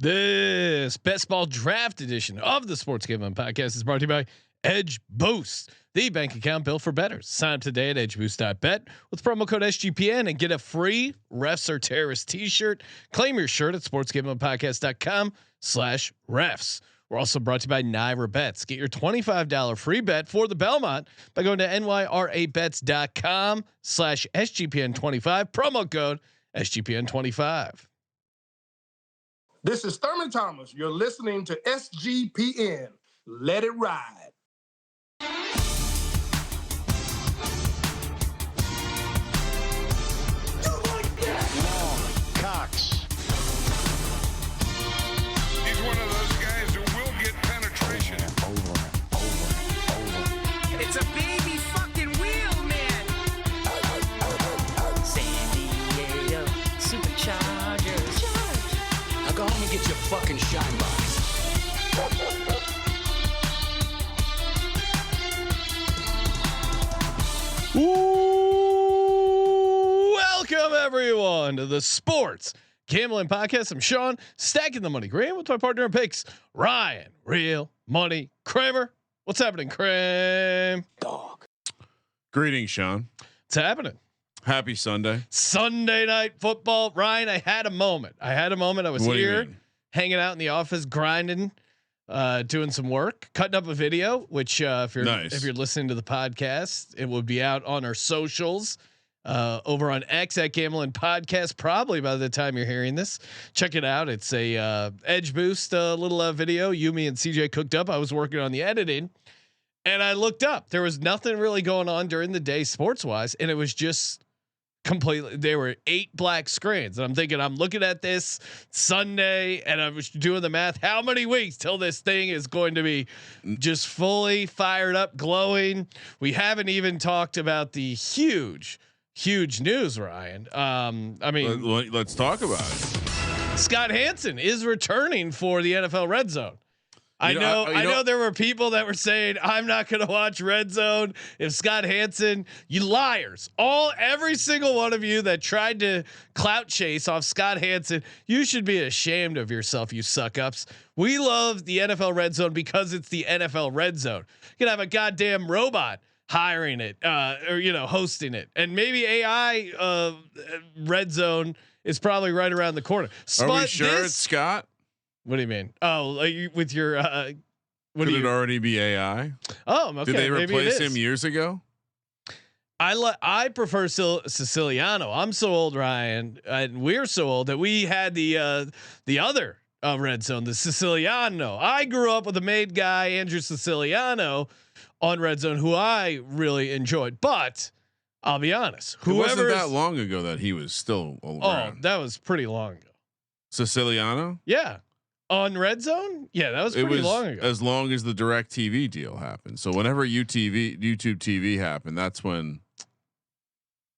This best ball draft edition of the Sports Gambling Podcast is brought to you by Edge Boost, the bank account built for bettors. Sign up today at edgeboost.bet with promo code SGPN and get a free Refs Are Terrorists t-shirt. Claim your shirt at sportsgamblingpodcast.com/refs. We're also brought to you by Naira Bets. Get your $25 free bet for the Belmont by going to nyrabets.com/SGPN25. Promo code SGPN25. This is Thurman Thomas. You're listening to SGPN. Let it ride. Long, Cox. He's one of those guys who will get penetration. Over. It's a baby fucking wheel, man. San Diego Superchargers. Now go home and get your fucking shine box. Welcome everyone to the Sports Gambling Podcast. I'm Sean, stacking the money Graham with my partner in picks, Ryan, Real Money Kramer. What's happening, Kramer? Dog. Greetings, Sean. What's happening? Happy Sunday. Sunday night football. Ryan, I had a moment. I was What do you here mean? hanging out in the office, grinding, doing some work, cutting up a video, which if you're listening to the podcast, it will be out on our socials. Over on X at Gambling Podcast, probably by the time you're hearing this. Check it out. It's a Edge Boost little video. Me and CJ cooked up. I was working on the editing, and I looked up. There was nothing really going on during the day sports wise, and it was just completely. There were 8 black screens, and I'm thinking, I'm looking at this Sunday, and I was doing the math. How many weeks till this thing is going to be just fully fired up, glowing? We haven't even talked about the huge news, Ryan. I mean, Let's talk about it. Scott Hansen is returning for the NFL Red Zone. I know there were people that were saying, I'm not going to watch Red Zone if Scott Hansen, you liars, every single one of you that tried to clout chase off Scott Hansen, you should be ashamed of yourself, you suck ups. We love the NFL Red Zone because it's the NFL Red Zone. You can have a goddamn robot hiring it, or hosting it, and maybe AI Red Zone is probably right around the corner. Are we sure it's Scott? What do you mean? Oh, with your Could it already be AI? Oh, okay. Did they replace him is. years ago? I prefer Siciliano. I'm so old, Ryan, and we're so old that we had the other Red Zone, the Siciliano. I grew up with a made guy, Andrew Siciliano, on Red Zone, who I really enjoyed. But I'll be honest, it wasn't that long ago that he was still around. Oh, that was pretty long ago. Siciliano? Yeah. On Red Zone? Yeah, that was pretty long ago. As long as the Direct TV deal happened. So whenever YouTube TV happened, that's when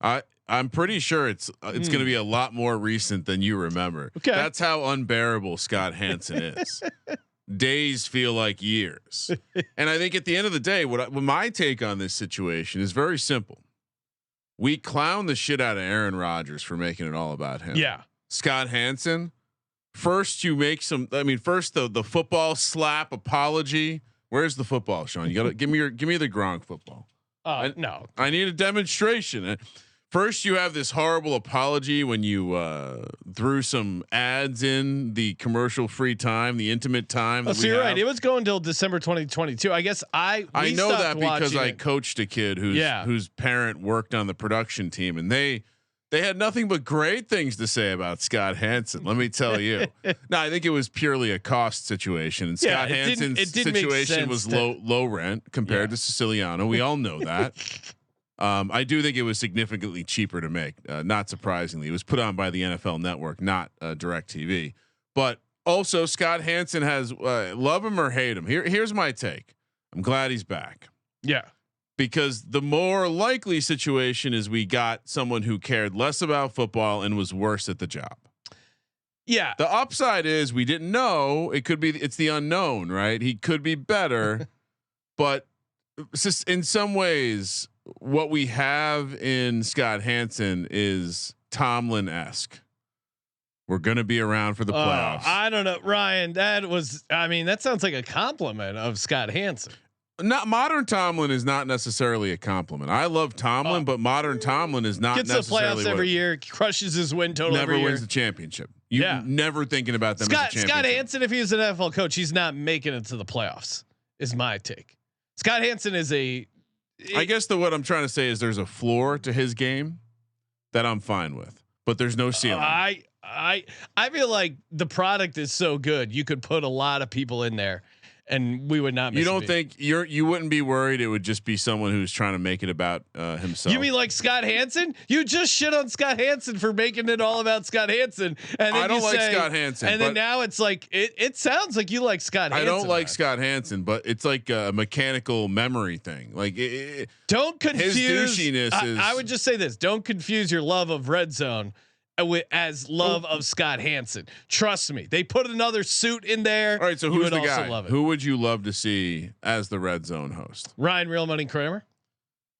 I'm pretty sure it's going to be a lot more recent than you remember. Okay. That's how unbearable Scott Hansen is. Days feel like years. And I think at the end of the day, what my take on this situation is very simple. We clown the shit out of Aaron Rodgers for making it all about him. Yeah. Scott Hansen, first you make first the football slap apology. Where's the football, Sean? You got to give me the Gronk football. No. I need a demonstration. First, you have this horrible apology when you threw some ads in the commercial-free time, the intimate time. So you're right. It was going till December 2022. I guess I know that because I coached a kid whose parent worked on the production team, and they had nothing but great things to say about Scott Hansen. Let me tell you. No, I think it was purely a cost situation, and Scott Hansen's situation was low rent compared to Siciliano. We all know that. I do think it was significantly cheaper to make. Not surprisingly, it was put on by the NFL Network, not Direct TV. But also, Scott Hansen has love him or hate him. Here's my take. I'm glad he's back. Yeah, because the more likely situation is we got someone who cared less about football and was worse at the job. Yeah. The upside is we didn't know. It's the unknown, right? He could be better, but in some ways, what we have in Scott Hansen is Tomlin-esque. We're going to be around for the playoffs. I don't know, Ryan. That sounds like a compliment of Scott Hansen. Not modern Tomlin is not necessarily a compliment. I love Tomlin, but modern Tomlin is not gets necessarily the playoffs every year, crushes his win total. Never every wins year. the championship. You never thinking about them. Scott Hansen, if he was an NFL coach, he's not making it to the playoffs. Is my take. Scott Hansen is I guess what I'm trying to say is there's a floor to his game that I'm fine with, but there's no ceiling. I feel like the product is so good, you could put a lot of people in there, and we would not. You don't think you wouldn't be worried? It would just be someone who's trying to make it about himself. You mean like Scott Hansen? You just shit on Scott Hansen for making it all about Scott Hansen, and then I don't like Scott Hansen. And then now it's like it sounds like you like Scott Hansen. I don't like Scott Hansen, but it's like a mechanical memory thing. Like don't confuse his douchiness. I would just say this: don't confuse your love of Red Zone as love of Scott Hansen. Trust me, they put another suit in there. All right, so who's the guy? Who would you love to see as the Red Zone host? Ryan Real Money Kramer.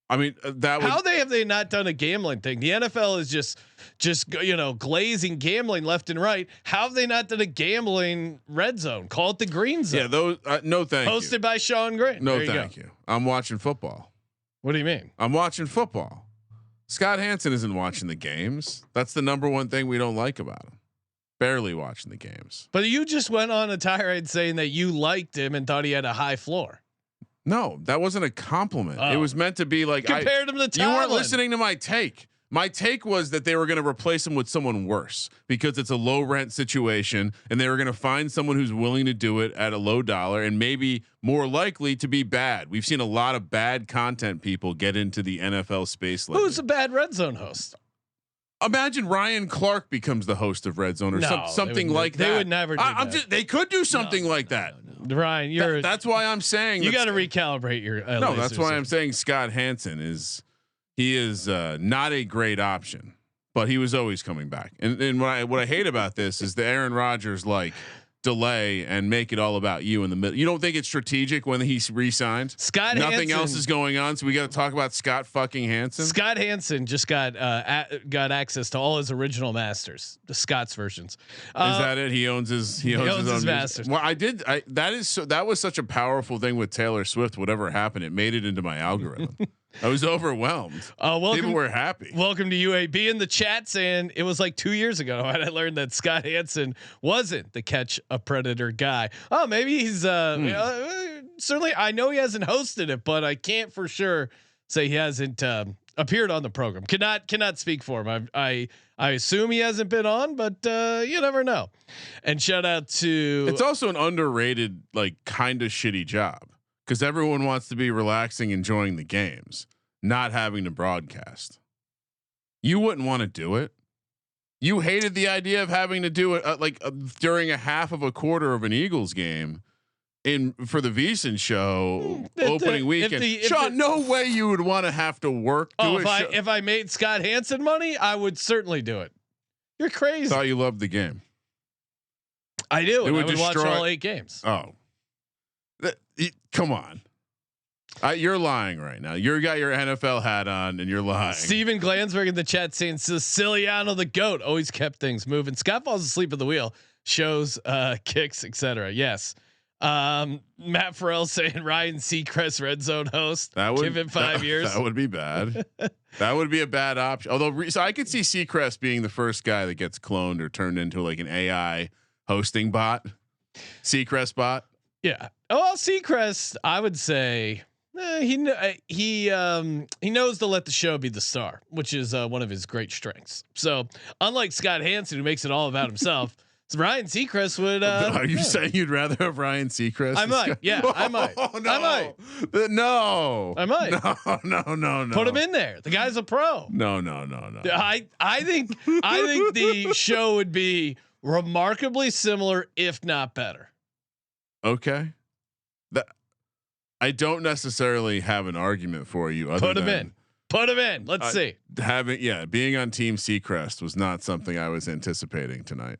I mean, how have they not done a gambling thing? The NFL is just glazing gambling left and right. How have they not done a gambling Red Zone? Call it the Green Zone. Yeah, those. No, thank you. Hosted by Sean Green. No, thank you. I'm watching football. What do you mean? I'm watching football. Scott Hansen isn't watching the games. That's the number one thing we don't like about him. Barely watching the games. But you just went on a tirade saying that you liked him and thought he had a high floor. No, that wasn't a compliment. It was meant to be like compared him to Tomlin. You weren't listening to my take. My take was that they were going to replace him with someone worse because it's a low rent situation, and they were going to find someone who's willing to do it at a low dollar and maybe more likely to be bad. We've seen a lot of bad content people get into the NFL space. Lately. Who's a bad Red Zone host? Imagine Ryan Clark becomes the host of Red Zone or something like that. They would never do that. They could do something like that. No. Ryan, that's why I'm saying you got to recalibrate your. No, that's why I'm saying Scott Hansen is not a great option, but he was always coming back. And what I hate about this is the Aaron Rodgers delay and make it all about you in the middle. You don't think it's strategic when he's re-signed? Nothing else is going on, so we got to talk about Scott fucking Hansen. Scott Hansen just got access to all his original masters, the Scott's versions. Is that it? He owns his own masters. Well, that was such a powerful thing with Taylor Swift. Whatever happened, it made it into my algorithm. I was overwhelmed. People were happy. Welcome to UAB in the chat saying it was like 2 years ago and I learned that Scott Hansen wasn't the catch a predator guy. Oh, maybe he's certainly. I know he hasn't hosted it, but I can't for sure say he hasn't appeared on the program. Cannot speak for him. I assume he hasn't been on, but you never know. And shout out to. It's also an underrated, kind of shitty job. Because everyone wants to be relaxing, enjoying the games, not having to broadcast. You wouldn't want to do it. You hated the idea of having to do it during a half of a quarter of an Eagles game for the VSiN show opening weekend. Sean, no way you would want to have to work. If I made Scott Hansen money, I would certainly do it. You're crazy. Thought you loved the game. I do. I would watch all 8 games. Oh. Come on. You're lying right now. You got your NFL hat on and you're lying. Steven Glansberg in the chat saying Siciliano the GOAT always kept things moving. Scott falls asleep at the wheel, shows kicks, etc. Yes. Matt Farrell saying Ryan Seacrest Red Zone host. Give him 5 years. That would be bad. That would be a bad option. Although so I could see Seacrest being the first guy that gets cloned or turned into an AI hosting bot. Seacrest bot. Yeah. Well, Seacrest, I would say he knows to let the show be the star, which is one of his great strengths. So unlike Scott Hansen, who makes it all about himself, Ryan Seacrest would. Are you saying you'd rather have Ryan Seacrest? I might. Yeah, I might. Oh, no. I might. No. I might. No. Put him in there. The guy's a pro. No. I think the show would be remarkably similar, if not better. Okay. I don't necessarily have an argument for you. Put him in. Let's see. Being on Team Seacrest was not something I was anticipating tonight.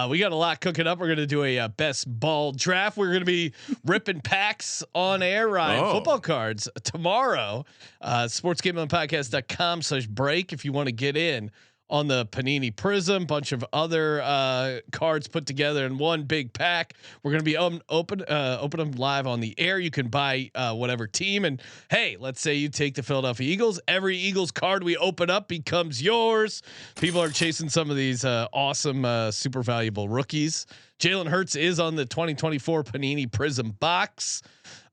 We got a lot cooking up. We're going to do a best ball draft. We're going to be ripping packs on air, Ryan. Football cards tomorrow. SportsGamblingPodcast.com/break if you want to get in on the Panini Prism, bunch of other cards put together in one big pack. We're going to be open them live on the air. You can buy whatever team, and hey, let's say you take the Philadelphia Eagles. Every Eagles card we open up becomes yours. People are chasing some of these awesome, super valuable rookies. Jalen Hurts is on the 2024 Panini Prism box.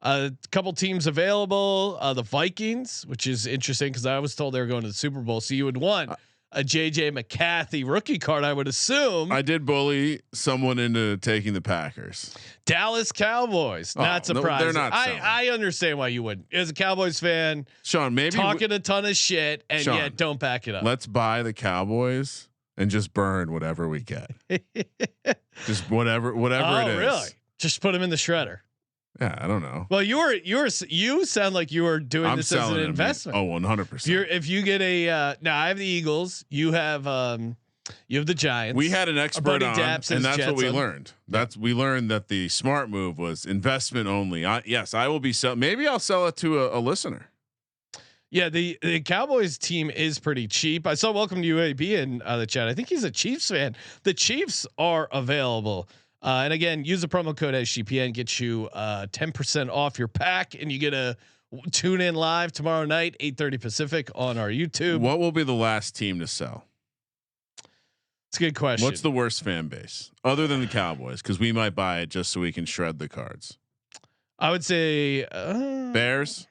A couple teams available. The Vikings, which is interesting because I was told they were going to the Super Bowl, so you would want a JJ McCarthy rookie card, I would assume. I did bully someone into taking the Packers. Dallas Cowboys, not surprising. They're not. I understand why you wouldn't. As a Cowboys fan, Sean, maybe talking a ton of shit and Sean, yet don't back it up. Let's buy the Cowboys and just burn whatever we get. Just whatever it is. Really? Just put them in the shredder. Yeah, I don't know. Well, you sound like you were doing this as an investment. 100%. If you get a now, I have the Eagles. You have the Giants. We had an expert on, and that's Jets what we learned. We learned that the smart move was investment only. I will be maybe I'll sell it to a listener. Yeah, the Cowboys team is pretty cheap. I saw Welcome to UAB in the chat. I think he's a Chiefs fan. The Chiefs are available. And again, use the promo code SGPN, get you 10% off your pack, and you get a tune in live tomorrow night, 8:30 Pacific on our YouTube. What will be the last team to sell? It's a good question. What's the worst fan base other than the Cowboys? Because we might buy it just so we can shred the cards. I would say Bears.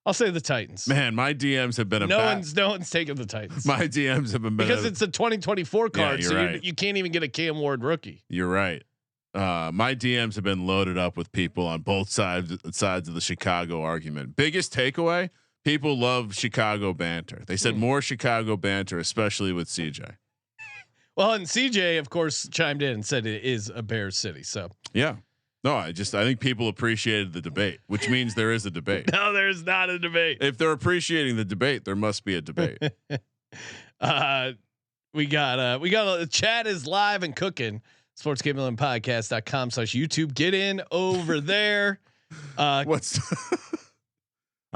I'll say the Titans. Man, my DMs have been no one's taking the Titans. My DMs have been because it's a 2024 card, yeah, so right. you can't even get a Cam Ward rookie. You're right. My DMs have been loaded up with people on both sides of the Chicago argument. Biggest takeaway: people love Chicago banter. They said more Chicago banter, especially with CJ. Well, and CJ, of course, chimed in and said it is a Bears city. So yeah. No, I think people appreciated the debate, which means there is a debate. No, there's not a debate. If they're appreciating the debate, there must be a debate. We got the chat is live and cooking. sportsgamblingpodcast.com/YouTube. Get in over there. I'm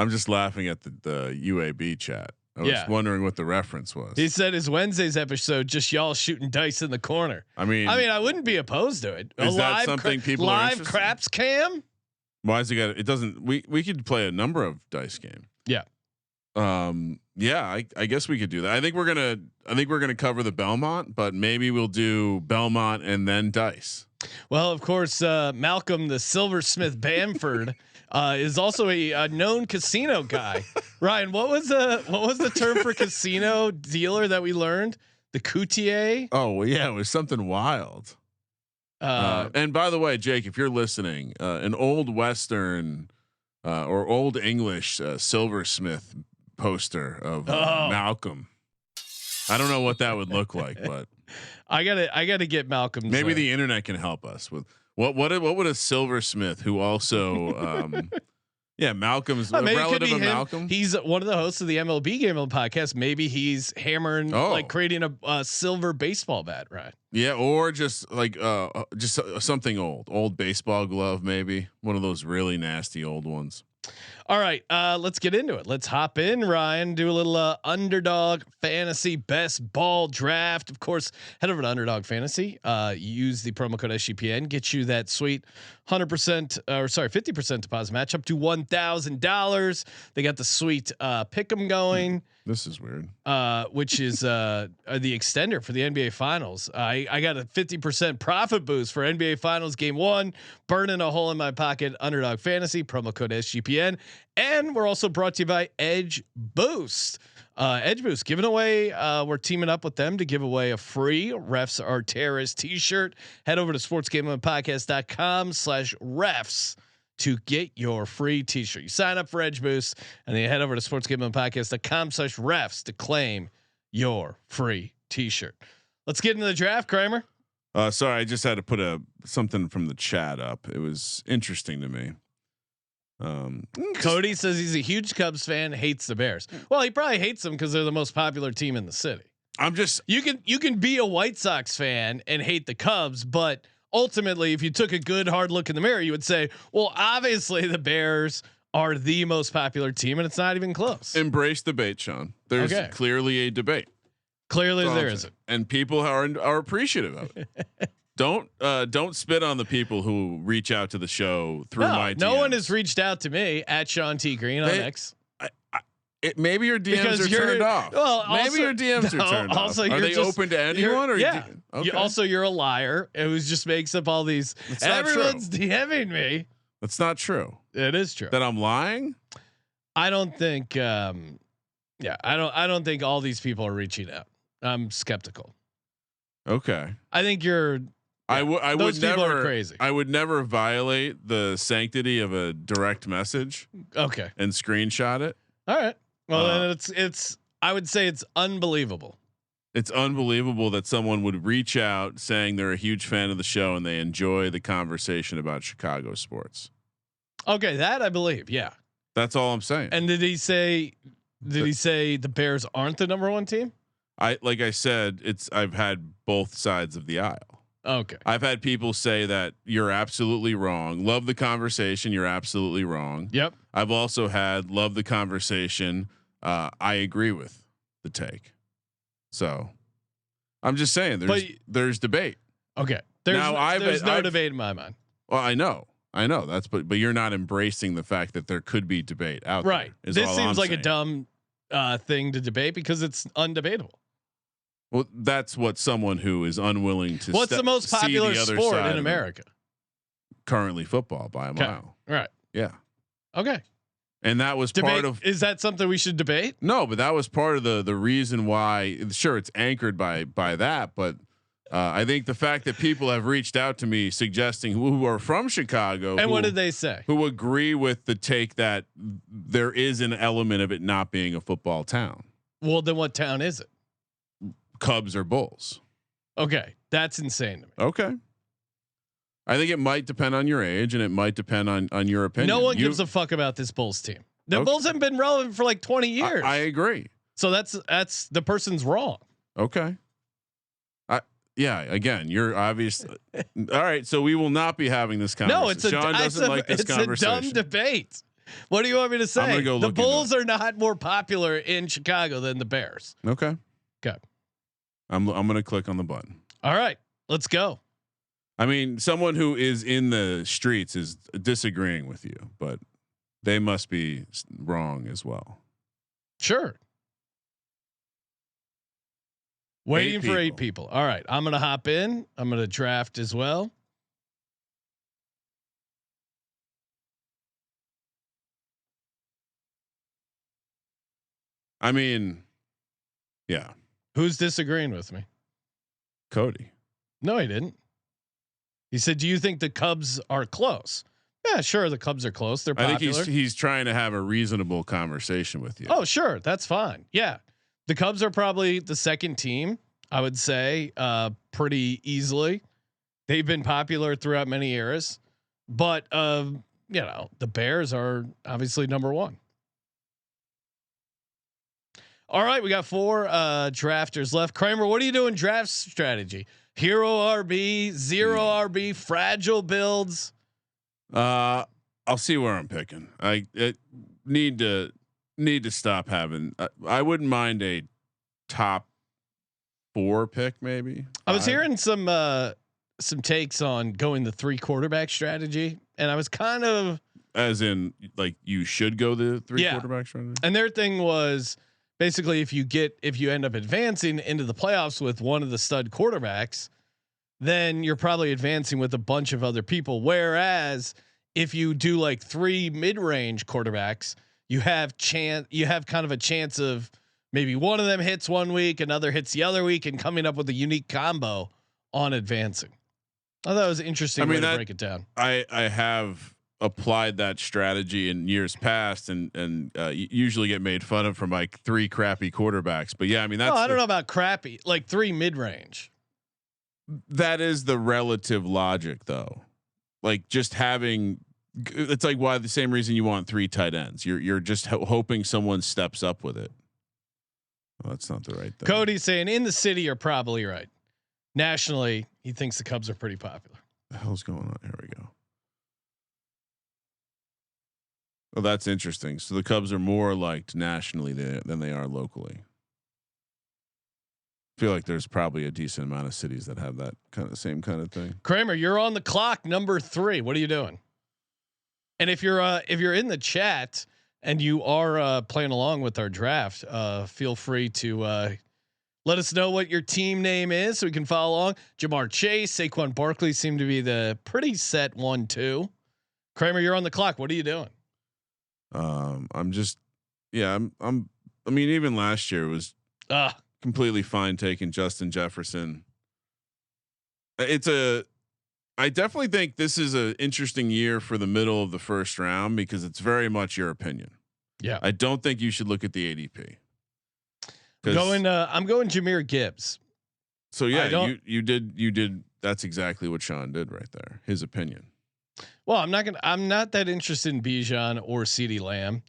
just laughing at the UAB chat. I was wondering what the reference was. He said his Wednesday's episode, just y'all shooting dice in the corner. I mean, I wouldn't be opposed to it. Is that something people live craps cam? Why is it got? It doesn't. We could play a number of dice game. Yeah. Yeah. I guess we could do that. I think we're gonna cover the Belmont, but maybe we'll do Belmont and then dice. Well, of course, Malcolm the Silversmith Bamford is also a known casino guy. Ryan, what was the term for casino dealer that we learnd? The coutier. Oh well, yeah, it was something wild. And by the way, Jake, if you're listening, an old Western or old English silversmith poster of Malcolm. I don't know what that would look like, but I gotta get Malcolm. Maybe the internet can help us with what would a silversmith who also Malcolm's a relative of Malcolm. He's one of the hosts of the MLB Gamble podcast. Maybe he's hammering like creating a silver baseball bat, right? Yeah, or just like just something old baseball glove, maybe one of those really nasty old ones. All right, let's get into it. Let's hop in, Ryan. Do a little underdog fantasy best ball draft. Of course, head over to Underdog Fantasy. Use the promo code SGPN. Get you that sweet 50% deposit match up to $1,000. They got the sweet pick'em going. This is weird. Which is the extender for the NBA Finals. I got a 50% profit boost for NBA Finals Game 1. Burning a hole in my pocket. Underdog Fantasy promo code SGPN, and we're also brought to you by Edge Boost. Edge Boost giving away. We're teaming up with them to give away a free Refs Are Terrorists t-shirt. Head over to sportsgamblingpodcast.com/refs to get your free t-shirt. You sign up for Edge Boost and then you head over to sportsgamblingpodcast.com/refs to claim your free t-shirt. Let's get into the draft, Kramer. Sorry, I just had to put something from the chat up. It was interesting to me. Cody says he's a huge Cubs fan, hates the Bears. Well, he probably hates them because they're the most popular team in the city. You can be a White Sox fan and hate the Cubs, but ultimately, if you took a good hard look in the mirror, you would say, well, obviously the Bears are the most popular team, and it's not even close. Embrace debate, Sean. There's clearly a debate. Clearly there isn't, and people are appreciative of it. Don't spit on the people who reach out to the show through my DMs. No one has reached out to me at Sean T Green on X. Maybe your DMs are turned off. Well, maybe your DMs are turned off. Are they open to anyone? Or yeah. Okay. You're a liar who just makes up all these. Everyone's DMing me. That's not true. It is true. That I'm lying. I don't think. I don't think all these people are reaching out. I'm skeptical. Okay. I think you're. I would never. Crazy. I would never violate the sanctity of a direct message. Okay. And screenshot it. All right. Well, then it's. I would say it's unbelievable. It's unbelievable that someone would reach out saying they're a huge fan of the show and they enjoy the conversation about Chicago sports. Okay, that I believe. Yeah. That's all I'm saying. And did he say the Bears aren't the number one team? Like I said, I've had both sides of the aisle. Okay. I've had people say that you're absolutely wrong. Love the conversation. You're absolutely wrong. Yep. I've also had love the conversation. I agree with the take. So I'm just saying there's debate. Okay. There's no debate in my mind. Well, I know that's, but you're not embracing the fact that there could be debate out there. Right. This seems like a dumb thing to debate because it's undebatable. Well, that's what someone who is unwilling to. What's the most popular sport in America? Currently, football by a mile. Right. Yeah. Okay. And that was part of. Is that something we should debate? No, but that was part of the reason why. Sure, it's anchored by that, but I think the fact that people have reached out to me suggesting who are from Chicago, and what did they say? Who agree with the take that there is an element of it not being a football town. Well, then what town is it? Cubs or Bulls. Okay, that's insane to me. Okay. I think it might depend on your age and it might depend on your opinion. No one gives a fuck about this Bulls team. The Bulls haven't been relevant for like 20 years. I agree. So that's the person's wrong. Okay. Yeah. Again, you're obviously all right. So we will not be having this conversation. No, Sean doesn't like this conversation. It's a dumb debate. What do you want me to say? I'm gonna go the Bulls are not more popular in Chicago than the Bears. Okay. Okay. I'm going to click on the button. All right, let's go. I mean, someone who is in the streets is disagreeing with you, but they must be wrong as well. Sure. Waiting for 8 people. All right, I'm going to hop in. I'm going to draft as well. I mean, yeah. Who's disagreeing with me? Cody. No, he didn't. He said, "Do you think the Cubs are close?" Yeah, sure. The Cubs are close. They're popular. I think he's trying to have a reasonable conversation with you. Oh, sure. That's fine. Yeah. The Cubs are probably the second team, I would say, pretty easily. They've been popular throughout many eras, but the Bears are obviously number one. All right, we got 4 drafters left. Kramer, what are you doing? Draft strategy: hero RB, zero RB, fragile builds. I'll see where I'm picking. I need to stop having. I wouldn't mind a top 4 pick, maybe. I was hearing some takes on going the 3 quarterback strategy, and I was kind of as in like you should go the 3 quarterback strategy. And their thing was basically if you end up advancing into the playoffs with one of the stud quarterbacks, then you're probably advancing with a bunch of other people. Whereas if you do like 3 mid-range quarterbacks, you have kind of a chance of maybe one of them hits one week, another hits the other week, and coming up with a unique combo on advancing. I thought it was interesting way to break it down. I have applied that strategy in years past and usually get made fun of from like 3 crappy quarterbacks. But yeah, I mean, I don't know about crappy, like 3 mid-range. That is the relative logic though. Like just having, it's like why the same reason you want 3 tight ends. You're just hoping someone steps up with it. Well, that's not the right thing. Cody's saying in the city, you're probably right. Nationally, he thinks the Cubs are pretty popular. What the hell's going on? Here we go. Well, that's interesting. So the Cubs are more liked nationally than they are locally. feel like there's probably a decent amount of cities that have that same kind of thing. Kramer, you're on the clock. Number 3. What are you doing? And if you're in the chat and you are playing along with our draft, feel free to let us know what your team name is so we can follow along. Jamar Chase, Saquon Barkley seem to be the pretty set 1-2. Kramer, you're on the clock. What are you doing? I'm just, I mean, even last year was completely fine taking Justin Jefferson. I definitely think this is an interesting year for the middle of the first round because it's very much your opinion. Yeah. I don't think you should look at the ADP. I'm going Jahmyr Gibbs. So yeah, you did. That's exactly what Sean did right there. His opinion. Well, I'm not that interested in Bijan or CeeDee Lamb.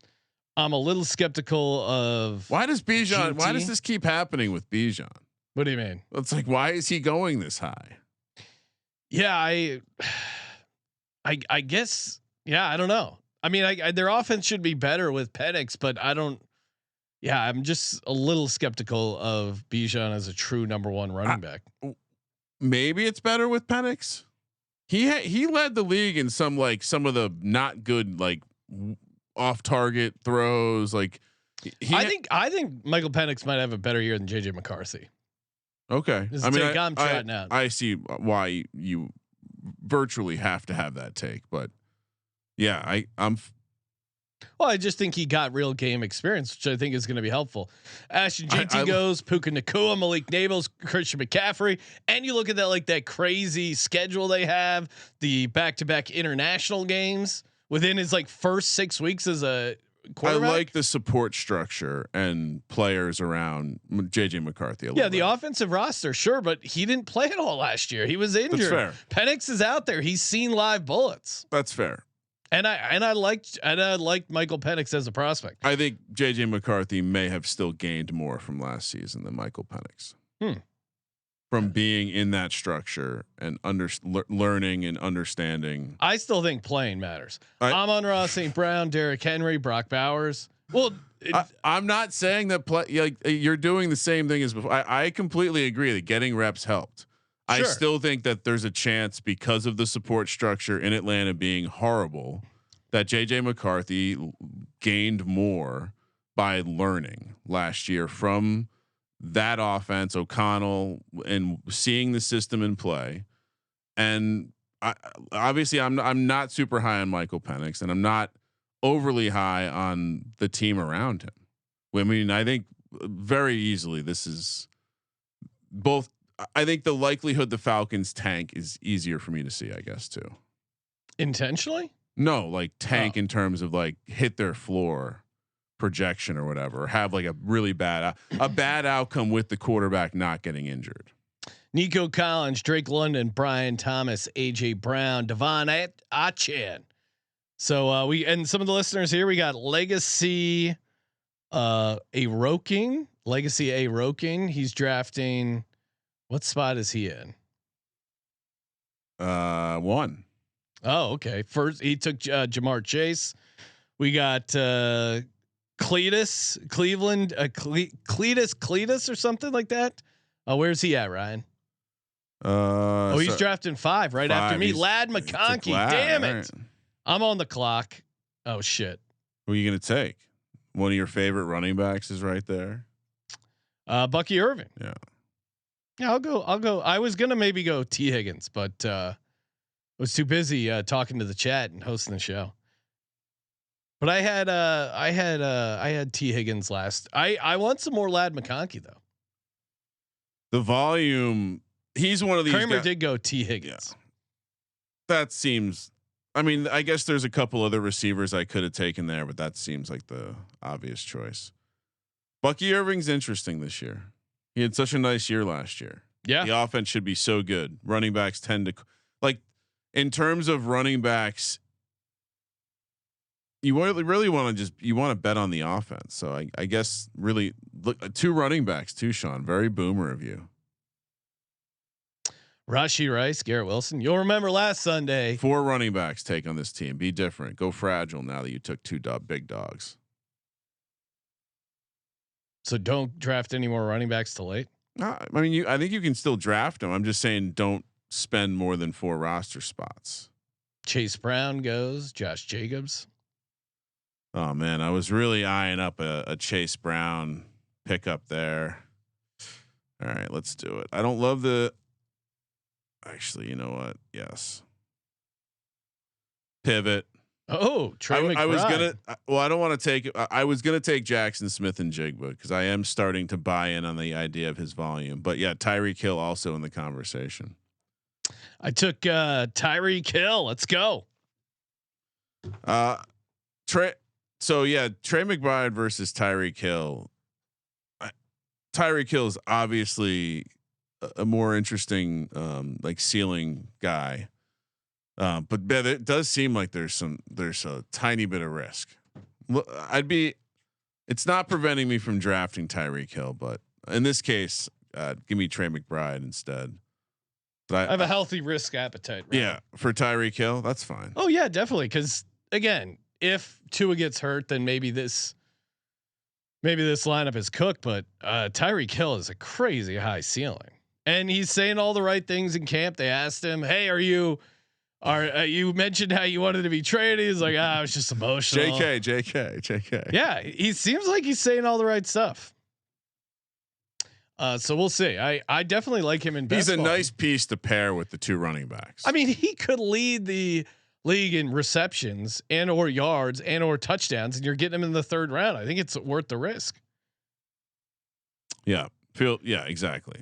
I'm a little skeptical of why does Bijan? GT? Why does this keep happening with Bijan? What do you mean? It's like, why is he going this high? Yeah, I guess. Yeah, I don't know. I mean, their offense should be better with Penix, but I don't. Yeah, I'm just a little skeptical of Bijan as a true number 1 running back. Maybe it's better with Penix. He led the league in some of the not good off target throws. Like I think Michael Penix might have a better year than JJ McCarthy. Okay, I'm I see why you virtually have to have that take, but yeah, Well, I just think he got real game experience, which I think is going to be helpful. Ashton JT goes, Puka Nacua, Malik Nabels, Christian McCaffrey, and you look at that crazy schedule they have, the back-to-back international games within his first 6 weeks as a quarterback. I like the support structure and players around JJ McCarthy. The offensive roster, sure, but he didn't play at all last year. He was injured. That's fair. Penix is out there. He's seen live bullets. That's fair. And I liked Michael Penix as a prospect. I think JJ McCarthy may have still gained more from last season than Michael Penix. From being in that structure and learning and understanding. I still think playing matters. Amon-Ra St. Brown, Derrick Henry, Brock Bowers. Well, I'm not saying that you're doing the same thing as before. I completely agree that getting reps helped. Sure. I still think that there's a chance because of the support structure in Atlanta being horrible that JJ McCarthy gained more by learning last year from that offense, O'Connell, and seeing the system in play. And obviously I'm not super high on Michael Penix, and I'm not overly high on the team around him. I mean, I think very easily this is both. I think the likelihood the Falcons tank is easier for me to see, I guess, too. Intentionally? No, tank in terms of hit their floor projection or whatever, or have a really bad outcome with the quarterback not getting injured. Nico Collins, Drake London, Brian Thomas, AJ Brown, Devon Achan. So and some of the listeners here, we got Legacy A Roking. He's drafting. What spot is he in? 1. Oh, okay. First, he took Jamar Chase. We got Cletus Cleveland, Cletus or something like that. Where's he at, Ryan? He's drafting 5 right after me. Ladd McConkey. Damn it! Right. I'm on the clock. Oh shit. Who are you gonna take? One of your favorite running backs is right there. Bucky Irving. Yeah. Yeah, I'll go. I was gonna maybe go T Higgins, but was too busy talking to the chat and hosting the show. But I had T Higgins last. I want some more Ladd McConkey though. The volume. He's one of these. Kramer did go T Higgins. Yeah. That seems. I mean, I guess there's a couple other receivers I could have taken there, but that seems like the obvious choice. Bucky Irving's interesting this year. He had such a nice year last year. Yeah. The offense should be so good. Running backs tend to in terms of running backs, you really want to bet on the offense. So I guess really look 2 running backs too, Sean. Very boomer of you. Rashee Rice, Garrett Wilson. You'll remember last Sunday. 4 running backs take on this team. Be different. Go fragile now that you took 2 big dogs. So don't draft any more running backs till late. I mean, I think you can still draft him. I'm just saying, don't spend more than 4 roster spots. Chase Brown goes. Josh Jacobs. Oh man, I was really eyeing up a Chase Brown pickup there. All right, let's do it. I don't love the. Actually, you know what? Yes. Pivot. Oh, Trey McBride. I was gonna. Well, I don't want to take. I was gonna take Jackson Smith and Jigba because I am starting to buy in on the idea of his volume. But yeah, Tyreek Hill also in the conversation. I took Tyreek Hill. Let's go. Trey. So yeah, Trey McBride versus Tyreek Hill. Tyreek Hill is obviously a more interesting, like ceiling guy. But it does seem like there's a tiny bit of risk. It's not preventing me from drafting Tyreek Hill, but in this case, give me Trey McBride instead. But I have a healthy risk appetite. Right? Yeah, for Tyreek Hill, that's fine. Oh yeah, definitely. Because again, if Tua gets hurt, then maybe this lineup is cooked. But Tyreek Hill is a crazy high ceiling, and he's saying all the right things in camp. They asked him, "Hey, you mentioned how you wanted to be traded?" He's like, "I was just emotional." JK. Yeah, he seems like he's saying all the right stuff. So we'll see. I definitely like him in best He's a ball. nice piece to pair with the 2 running backs. I mean, he could lead the league in receptions and or yards and or touchdowns, and you're getting him in the 3rd round. I think it's worth the risk. Yeah. Exactly.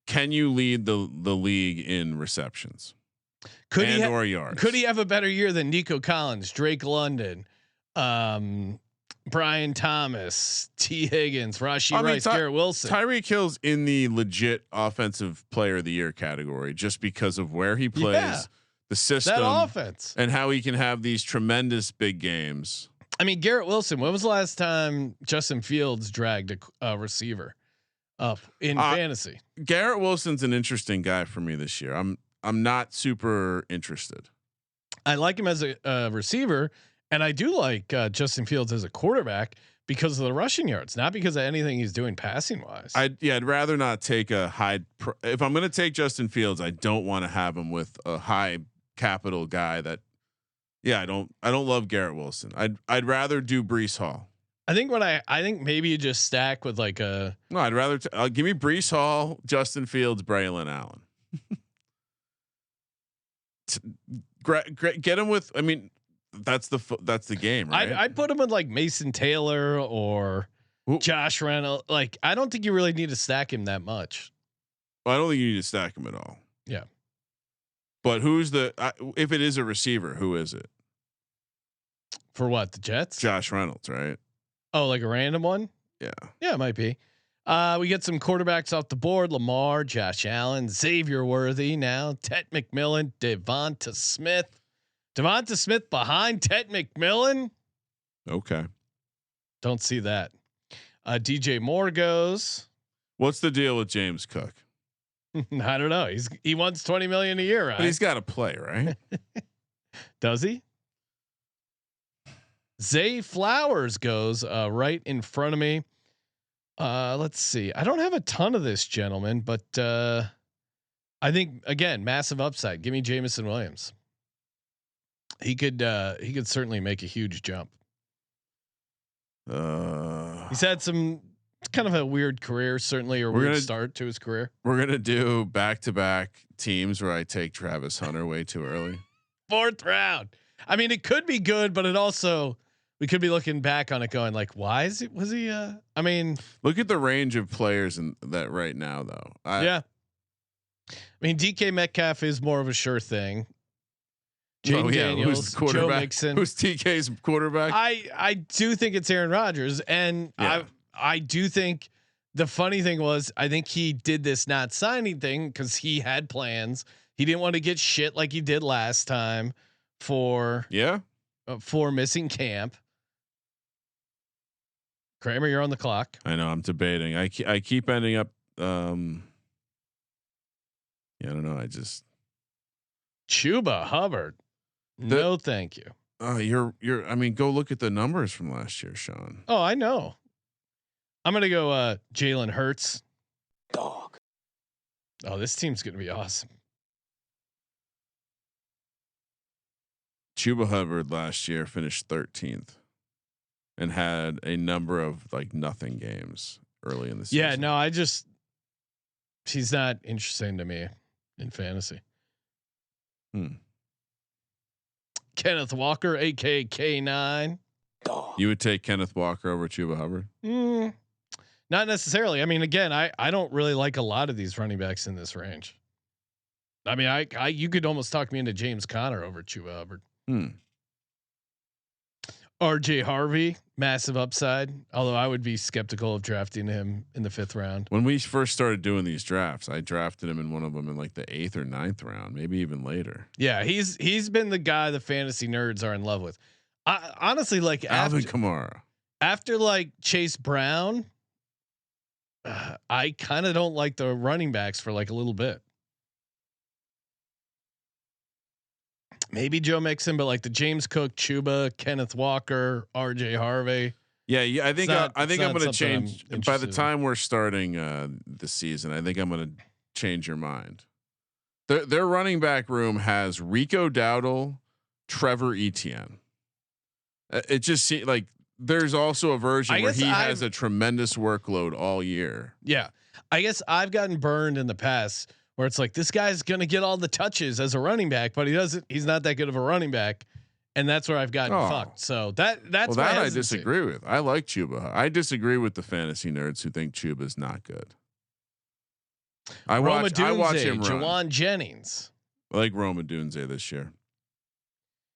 Can you lead the league in receptions? Could he or yards? Could he have a better year than Nico Collins, Drake London, Brian Thomas, T. Higgins, Rashee Rice, Garrett Wilson? Tyreek Hill's in the legit offensive player of the year category just because of where he plays, the system, that offense, and how he can have these tremendous big games. I mean, Garrett Wilson. When was the last time Justin Fields dragged a receiver up in fantasy? Garrett Wilson's an interesting guy for me this year. I'm not super interested. I like him as a receiver, and I do like Justin Fields as a quarterback because of the rushing yards, not because of anything he's doing passing wise. I'd rather not take a high. If I'm going to take Justin Fields, I don't want to have him with a high capital guy that. Yeah, I don't love Garrett Wilson. I'd rather do Breece Hall. I think I think maybe you just stack with like a. No, I'd rather give me Breece Hall, Justin Fields, Braylon Allen. Get him with. I mean, that's the game, right? I'd put him with like Mason Taylor or Josh Reynolds. Like, I don't think you really need to stack him that much. Well, I don't think you need to stack him at all. Yeah. But who's if it is a receiver, who is it? For what? The Jets? Josh Reynolds, right? Oh, like a random one? Yeah. Yeah, it might be. We get some quarterbacks off the board: Lamar, Josh Allen, Xavier Worthy, now Ted McMillan, Devonta Smith. Devonta Smith behind Ted McMillan. Okay. Don't see that. DJ Moore goes. What's the deal with James Cook? I don't know. He wants $20 million a year, right? But he's got to play, right? Does he? Zay Flowers goes right in front of me. Let's see. I don't have a ton of this, gentleman, but I think again, massive upside. Give me Jamison Williams. He could certainly make a huge jump. He's had some kind of a weird career, certainly, or weird start to his career. We're gonna do back-to-back teams where I take Travis Hunter way too early. 4th round. I mean, it could be good, but it also, we could be looking back on it going like, why was he I mean, look at the range of players in that right now though. Yeah. I mean, DK Metcalf is more of a sure thing. Jaden Daniels, Joe Mixon. Who's TK's quarterback? I do think it's Aaron Rodgers, and I do think the funny thing was, I think he did this not signing thing because he had plans. He didn't want to get shit like he did last time for missing camp. Kramer, you're on the clock. I know. I'm debating. I keep ending up. I don't know. I just Chuba Hubbard. No, thank you. You're. I mean, go look at the numbers from last year, Sean. Oh, I know. I'm gonna go Jalen Hurts. Dog. Oh, this team's gonna be awesome. Chuba Hubbard last year finished 13th and had a number of like nothing games early in the season. Yeah, no, he's not interesting to me in fantasy. Kenneth Walker, aka K9. You would take Kenneth Walker over Chuba Hubbard? Not necessarily. I mean, again, I don't really like a lot of these running backs in this range. I mean, you could almost talk me into James Conner over Chuba Hubbard. RJ Harvey, massive upside. Although I would be skeptical of drafting him in the 5th round. When we first started doing these drafts, I drafted him in one of them in like the 8th or 9th round, maybe even later. Yeah, he's been the guy the fantasy nerds are in love with. I honestly like Alvin Kamara. After like Chase Brown, I kind of don't like the running backs for like a little bit. Maybe Joe Mixon, but like the James Cook, Chuba, Kenneth Walker, RJ Harvey. Yeah, I think I'm going to change by the time we're starting the season. I think I'm going to change your mind. Their running back room has Rico Dowdle, Trevor Etienne. It just seems like there's also a version where he has a tremendous workload all year. Yeah, I guess I've gotten burned in the past where it's like this guy's going to get all the touches as a running back, but he's not that good of a running back. And that's where I've gotten fucked. So that's that I disagree with. I like Chuba. I disagree with the fantasy nerds who think Chuba's not good. I watch him run. Jawan Jennings. I like Roma Dunze this year.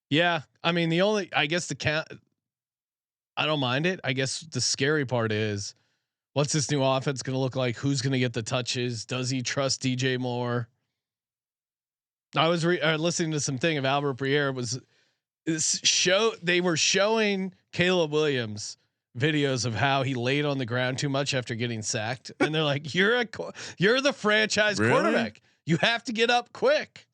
Yeah, I mean I guess the count. I don't mind it. I guess the scary part is, what's this new offense going to look like? Who's going to get the touches? Does he trust DJ Moore? I was listening to something of Albert Breer they were showing Caleb Williams videos of how he laid on the ground too much after getting sacked, and they're like, "You're the franchise quarterback. You have to get up quick."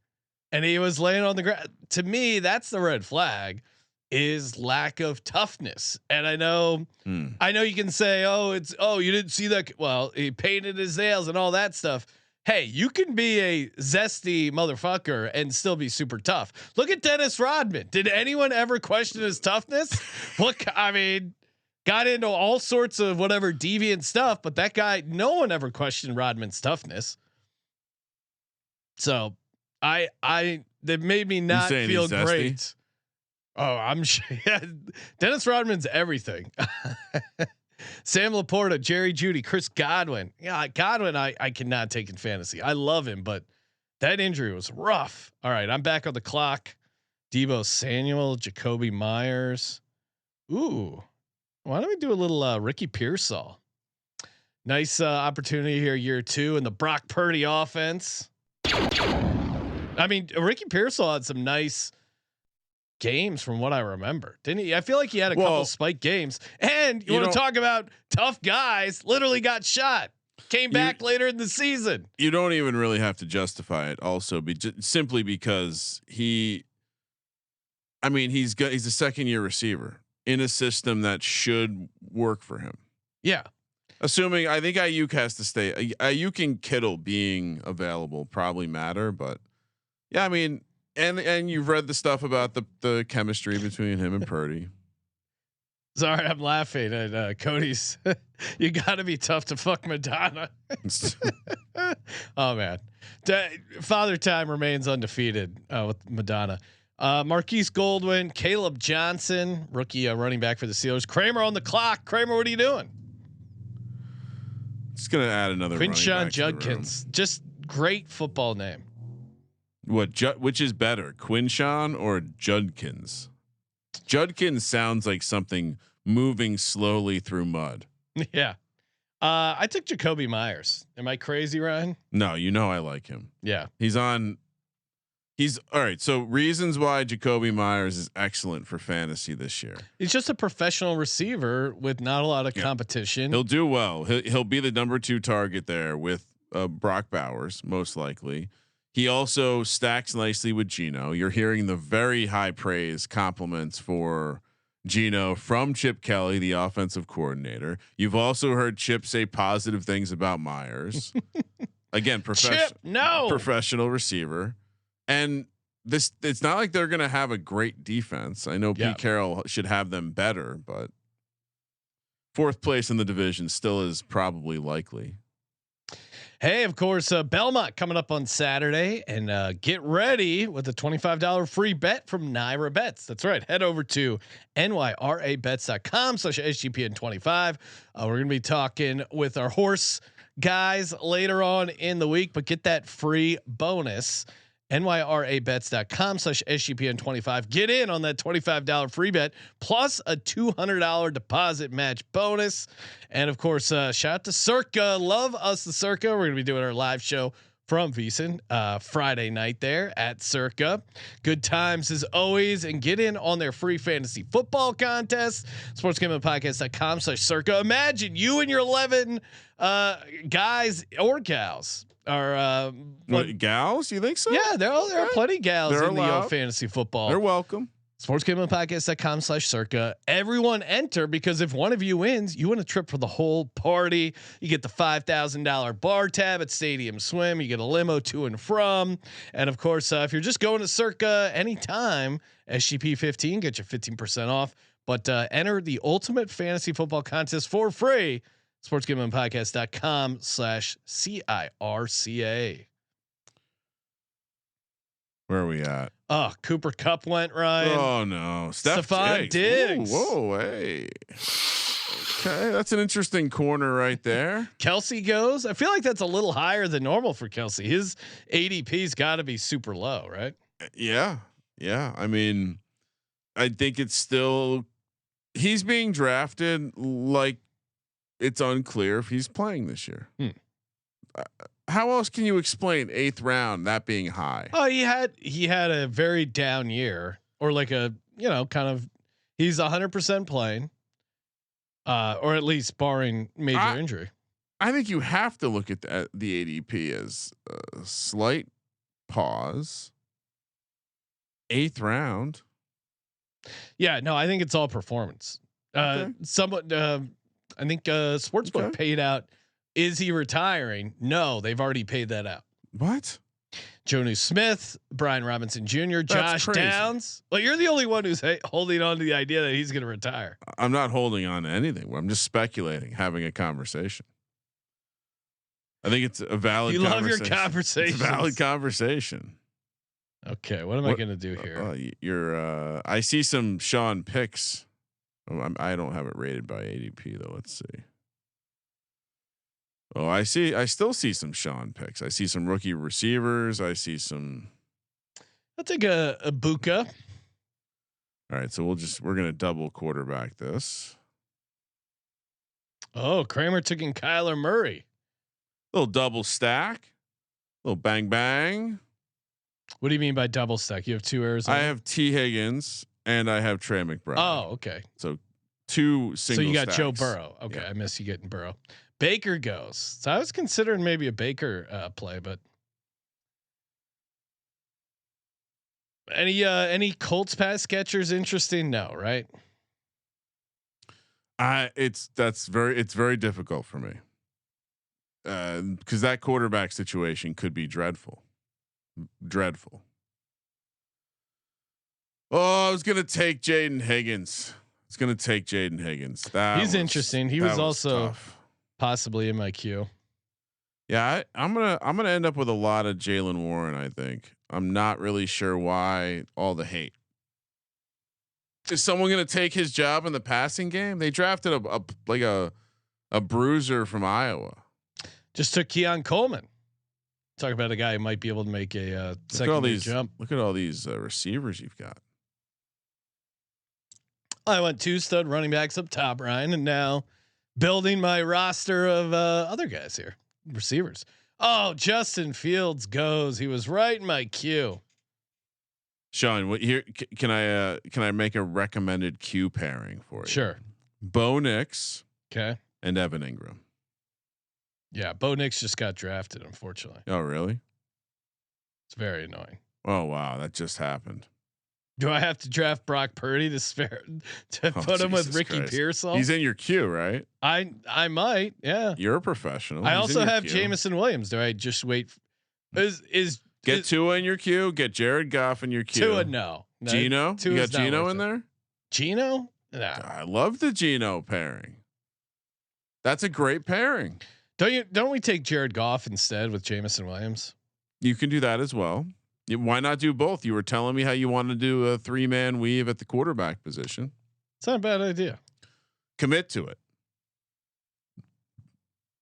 And he was laying on the ground. To me, that's the red flag, is lack of toughness. And I know you can say, you didn't see that. Well, he painted his nails and all that stuff. Hey, you can be a zesty motherfucker and still be super tough. Look at Dennis Rodman. Did anyone ever question his toughness? Got into all sorts of whatever deviant stuff, but that guy, no one ever questioned Rodman's toughness. So that made me not feel great. Oh, I'm sure. Yeah, Dennis Rodman's everything. Sam Laporta, Jerry Jeudy, Chris Godwin. Yeah, Godwin, I cannot take in fantasy. I love him, but that injury was rough. All right, I'm back on the clock. Deebo Samuel, Jacoby Myers. Ooh, why don't we do a little Ricky Pearsall? Nice opportunity here, year 2 in the Brock Purdy offense. I mean, Ricky Pearsall had some nice games from what I remember, didn't he? I feel like he had a couple spike games. And you want to talk about tough guys? Literally got shot, came back later in the season. You don't even really have to justify it. Also, simply because he's a 2nd-year receiver in a system that should work for him. Yeah. Assuming, I think Ayuk has to stay. Ayuk and Kittle being available probably matter, but yeah, I mean, and you've read the stuff about the chemistry between him and Purdy. Sorry, I'm laughing at Cody's. You got to be tough to fuck Madonna. Oh man, Father Time remains undefeated with Madonna. Marquise Goldwyn, Caleb Johnson, rookie running back for the Steelers. Kramer on the clock. Kramer, what are you doing? Just gonna add another. Quinshon Judkins, just great football name. Which is better, Quinshon or Judkins? Judkins sounds like something moving slowly through mud. Yeah. I took Jacoby Myers. Am I crazy, Ryan? No, I like him. Yeah. He's all right. So reasons why Jacoby Myers is excellent for fantasy this year. He's just a professional receiver with not a lot of competition. He'll do well. He'll be the number 2 target there with Brock Bowers, most likely. He also stacks nicely with Geno. You're hearing the very high praise compliments for Gino from Chip Kelly, the offensive coordinator. You've also heard Chip say positive things about Myers. Again, professional receiver. And it's not like they're going to have a great defense. I know Pete Carroll should have them better, but 4th place in the division still is probably likely. Hey, of course, Belmont coming up on Saturday, and get ready with a $25 free bet from Naira Bets. That's right. Head over to nyrabets.com/SGPN25. We're going to be talking with our horse guys later on in the week, but get that free bonus. nyrabets.com/SGPN25. Get in on that $25 free bet plus a $200 deposit match bonus. And of course, shout out to Circa. Love us the Circa. We're going to be doing our live show from Veasan Friday night there at Circa. Good times as always, and get in on their free fantasy football contest. sportsgamblingpodcast.com/Circa. Imagine you and your 11 guys or gals are gals. You think so? Yeah, there are plenty of gals in the fantasy football. They're welcome. sportsgamblingpodcast.com/Circa. Everyone enter, because if one of you wins, you win a trip for the whole party. You get the $5,000 bar tab at Stadium Swim. You get a limo to and from. And of course, if you're just going to Circa anytime, SGP15 get you 15% off. But enter the ultimate fantasy football contest for free. sportsgamblingpodcast.com/CIRCA. Where are we at? Oh, Cooper Kupp went, Ryan. Oh no, Stefon Diggs. Whoa, hey. Okay, that's an interesting corner right there. Kelce goes. I feel like that's a little higher than normal for Kelce. His ADP's got to be super low, right? Yeah. I mean, I think it's still, he's being drafted like it's unclear if he's playing this year. How else can you explain 8th round that being high? Oh, he had a very down year, or like a, kind of, he's 100% playing, or at least barring major injury. I think you have to look at the ADP as a slight pause. 8th round. Yeah, no, I think it's all performance. Okay. Somewhat. I think Sportsbook paid out. Is he retiring? No, they've already paid that out. What? Jonu Smith, Brian Robinson Jr., Josh Downs. Well, you're the only one who's holding on to the idea that he's going to retire. I'm not holding on to anything. I'm just speculating, having a conversation. I think it's a valid. You love your conversation. It's a valid conversation. Okay, what am I going to do here? I see some Sean picks. I don't have it rated by ADP though. Let's see. Oh, I still see some Sean picks. I see some rookie receivers. I see some. I'll take a Buka. All right, so we're gonna double quarterback this. Oh, Kramer took in Kyler Murray. Little double stack. Little bang bang. What do you mean by double stack? You have 2 Arizona. I have T Higgins and I have Trey McBride. Oh, okay. So 2 single. So you got stacks. Joe Burrow. Okay, yeah. I miss you getting Burrow. Baker goes. So I was considering maybe a Baker play, but any Colts pass catchers interesting? No, right? It's very difficult for me because that quarterback situation could be dreadful. Oh, I was gonna take Jaden Higgins. He's interesting. He was also tough. Possibly in my queue. Yeah, I'm gonna end up with a lot of Jaylen Warren. I think I'm not really sure why all the hate. Is someone gonna take his job in the passing game? They drafted a bruiser from Iowa. Just took Keon Coleman. Talk about a guy who might be able to make a second jump. Look at all these receivers you've got. I went 2 stud running backs up top, Ryan, and now building my roster of other guys here, receivers. Oh, Justin Fields goes. He was right in my queue. Sean, what here? Can I make a recommended Q pairing for you? Sure. Bo Nix. Okay. And Evan Ingram. Yeah, Bo Nix just got drafted, unfortunately. Oh, really? It's very annoying. Oh wow, that just happened. Do I have to draft Brock Purdy to put him with Ricky Pearsall? He's in your queue, right? I might. Yeah. You're a professional. I also have Jameson Williams. Do I just wait? Get Tua in your queue? Get Jared Goff in your queue? Tua, no. Geno? You got Geno in there? Geno? No. I love the Geno pairing. That's a great pairing. Don't we take Jared Goff instead with Jameson Williams? You can do that as well. Why not do both? You were telling me how you want to do a 3-man weave at the quarterback position. It's not a bad idea. Commit to it.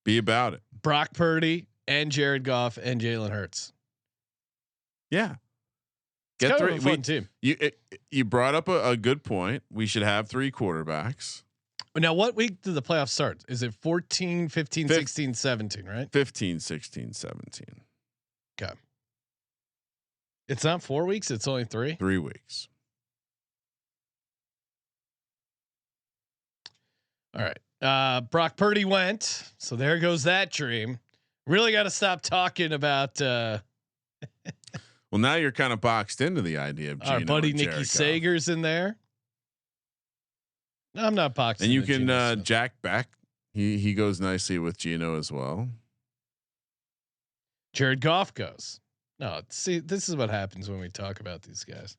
Be about it. Brock Purdy and Jared Goff and Jalen Hurts. Yeah. Get kind of a fun team. You brought up a good point. We should have 3 quarterbacks. Now, what week do the playoffs start? Is it 14, 15, 16, 17, right? 15, 16, 17. Okay. It's not 4 weeks. It's only 3. 3 weeks. All right. Brock Purdy went. So there goes that dream. Really got to stop talking about. Well, now you're kind of boxed into the idea of our buddy Nikki Sager's in there. No, I'm not boxed. And you can Jack Beck. He goes nicely with Geno as well. Jared Goff goes. No, see, this is what happens when we talk about these guys.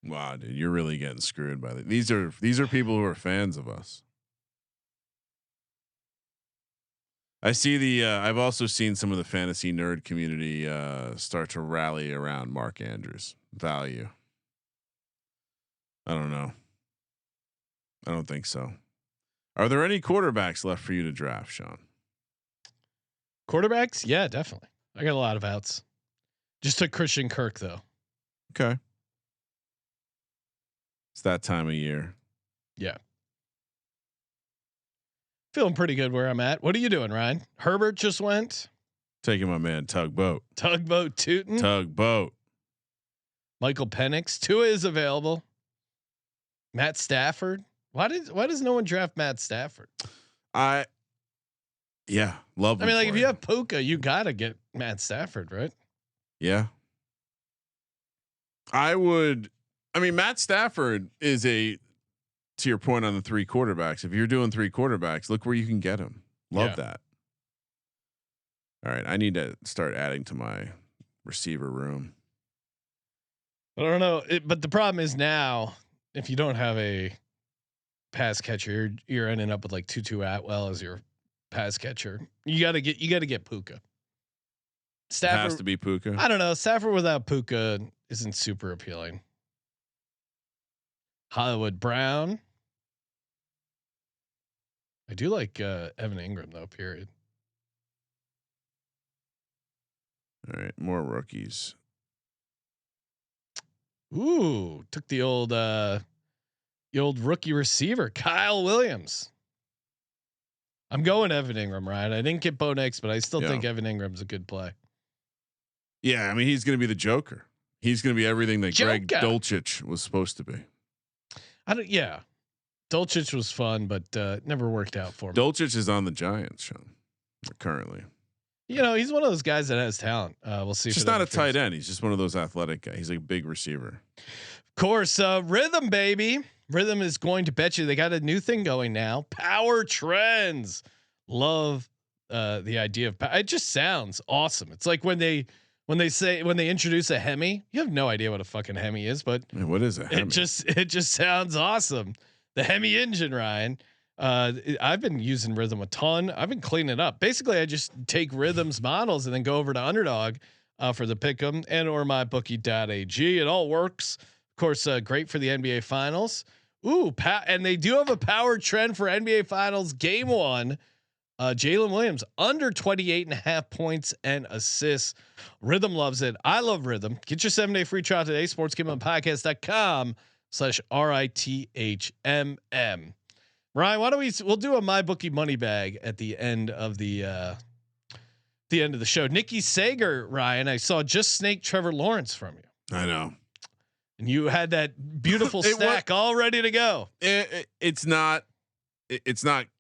Wow, dude, you're really getting screwed by that. These are people who are fans of us. I see the. I've also seen some of the fantasy nerd community start to rally around Mark Andrews' value. I don't know. I don't think so. Are there any quarterbacks left for you to draft, Sean? Quarterbacks? Yeah, definitely. I got a lot of outs. Just took Christian Kirk though. Okay. It's that time of year. Yeah. Feeling pretty good where I'm at. What are you doing, Ryan? Herbert just went. Taking my man Tugboat. Tugboat tootin'. Tugboat. Michael Penix. Tua is available. Matt Stafford. Why does no one draft Matt Stafford? Yeah, love him. I mean, like if you have Puka, you gotta get Matt Stafford, right? Yeah. I mean, Matt Stafford is to your point on the 3 quarterbacks. If you're doing 3 quarterbacks, look where you can get him. Love that. All right. I need to start adding to my receiver room. I don't know. But the problem is now, if you don't have a pass catcher, you're ending up with like Tutu Atwell as your pass catcher. You got to get Puka. Stafford has to be Puka. I don't know. Stafford without Puka isn't super appealing. Hollywood Brown. I do like Evan Ingram though. Period. All right, more rookies. Ooh, took the old rookie receiver Kyle Williams. I'm going Evan Ingram, Ryan. I didn't get Bo Nix, but I still think Evan Ingram's a good play. Yeah, I mean he's going to be the Joker. He's going to be everything that Greg Dulcich was supposed to be. Yeah, Dulcich was fun, but never worked out for me. Dulcich is on the Giants, Sean. Currently, he's one of those guys that has talent. We'll see. He's just not a tight end. He's just one of those athletic guys. He's a big receiver. Of course, Rhythm baby. Rhythm is going to bet you they got a new thing going now. Power trends. Love the idea of it just sounds awesome. It's like when they introduce a Hemi, you have no idea what a fucking Hemi is, but what is a Hemi? It just sounds awesome. The Hemi engine, Ryan. I've been using Rhythm a ton. I've been cleaning it up. Basically, I just take Rhythm's models and then go over to Underdog for the pick'em and or mybookie.ag. It all works. Of course, great for the NBA Finals. Ooh, and they do have a power trend for NBA Finals Game 1. Jalen Williams under 28.5 points and assists. Rhythm loves it. I love Rhythm. Get your 7-day free trial today. sportsgamblingpodcast.com/RITHMM. Ryan, why don't we'll do a MyBookie money bag at the end of the show. Nikki Sager, Ryan, I saw just snake Trevor Lawrence from you. I know. And you had that beautiful stack all ready to go. It's not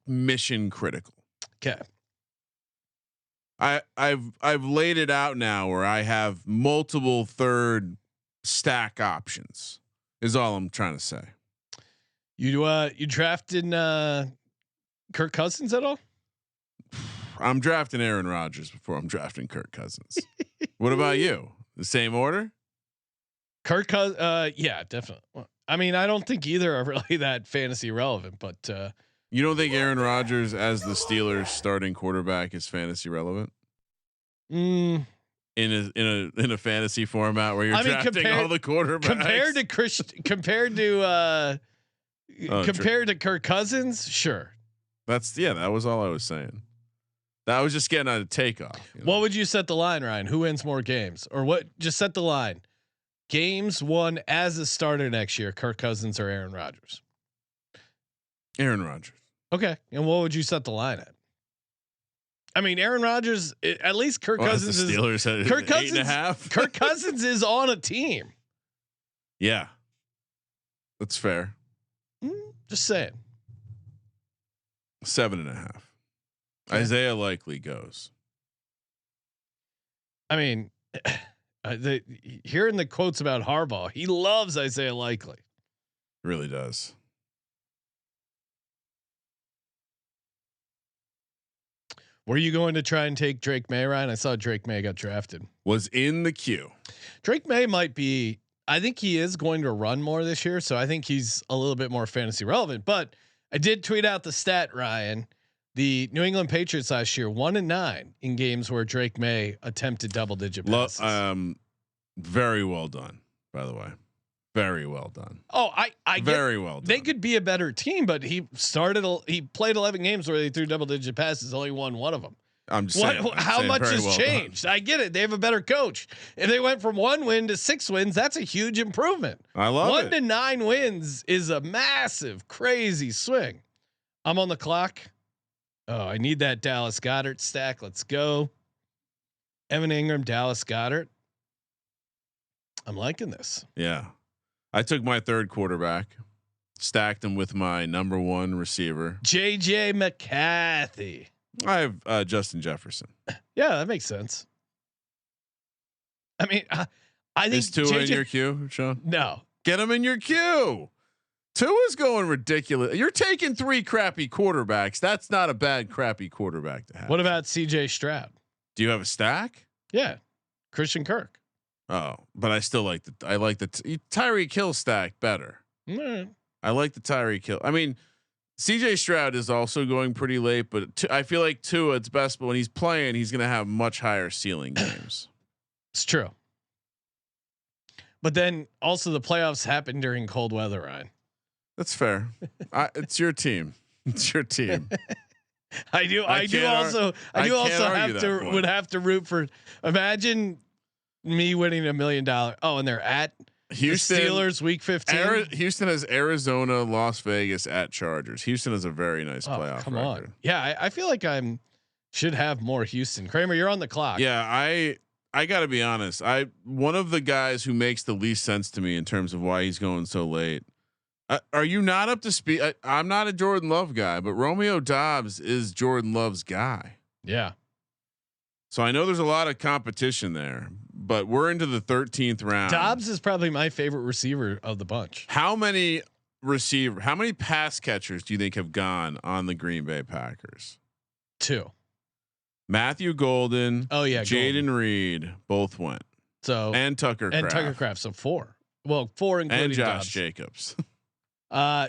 mission critical. Okay. I've laid it out now where I have multiple third stack options. Is all I'm trying to say. You drafted Kirk Cousins at all? I'm drafting Aaron Rodgers before I'm drafting Kirk Cousins. What about you? The same order? Kirk Cousins, yeah, definitely. I mean, I don't think either are really that fantasy relevant, but you don't think Aaron Rodgers as the Steelers starting quarterback is fantasy relevant? In a fantasy format where you're drafting all the quarterbacks compared to Kirk Cousins, sure. That was all I was saying. That was just getting a takeoff. What would you set the line, Ryan? Who wins more games, or what? Just set the line. Games won as a starter next year: Kirk Cousins or Aaron Rodgers? Aaron Rodgers. Okay, and what would you set the line at? I mean, Aaron Rodgers. At least Kirk Cousins is. Steelers had Kirk Cousins 8.5. Kirk Cousins is on a team. Yeah, that's fair. Just saying. 7.5. Okay. Isaiah likely goes. I mean, hearing the quotes about Harbaugh, he loves Isaiah Likely. Really does. Were you going to try and take Drake May, Ryan? I saw Drake May got drafted. Was in the queue. Drake May might be. I think he is going to run more this year, so I think he's a little bit more fantasy relevant. But I did tweet out the stat, Ryan. The New England Patriots last year 1-9 in games where Drake May attempted double-digit passes. Very well done, by the way. Very well done. Oh, I very well done. They could be a better team, but he played 11 games where they threw double-digit passes, only won one of them. I'm just saying. How much has changed? I get it. They have a better coach. If they went from 1 win to 6 wins, that's a huge improvement. I love 1 it. 1 to 9 wins is a massive, crazy swing. I'm on the clock. Oh, I need that Dallas Goedert stack. Let's go. Evan Ingram, Dallas Goedert. I'm liking this. Yeah. I took my third quarterback, stacked him with my number 1 receiver, JJ McCarthy. I have Justin Jefferson. Yeah, that makes sense. I mean, I think is Tua in your queue, Sean? No, get him in your queue. Tua's going ridiculous. You're taking 3 crappy quarterbacks. That's not a bad crappy quarterback to have. What about CJ Stroud? Do you have a stack? Yeah, Christian Kirk. Oh, but I still like the Tyreek Hill stack better. I like the Tyreek Hill. I mean, CJ Stroud is also going pretty late, but I feel like Tua it's best. But when he's playing, he's going to have much higher ceiling games. It's true. But then also the playoffs happen during cold weather, Ryan. That's fair. It's your team. It's your team. I do also would have to root for. Imagine me winning $1 million. Oh, and they're at Houston Steelers week 15. Houston has Arizona, Las Vegas at Chargers. Houston has a very nice playoff come record. On. Yeah, I feel like should have more Houston. Kramer, you're on the clock. Yeah, I got to be honest. One of the guys who makes the least sense to me in terms of why he's going so late. Are you not up to speed? I'm not a Jordan Love guy, but Romeo Doubs is Jordan Love's guy. Yeah. So I know there's a lot of competition there, but we're into the 13th round. Doubs is probably my favorite receiver of the bunch. How many pass catchers do you think have gone on the Green Bay Packers? 2. Matthew Golden. Oh yeah. Jaden Reed both went. So and Tucker Kraft. So 4. Well, 4 including and Josh Doubs. Jacobs.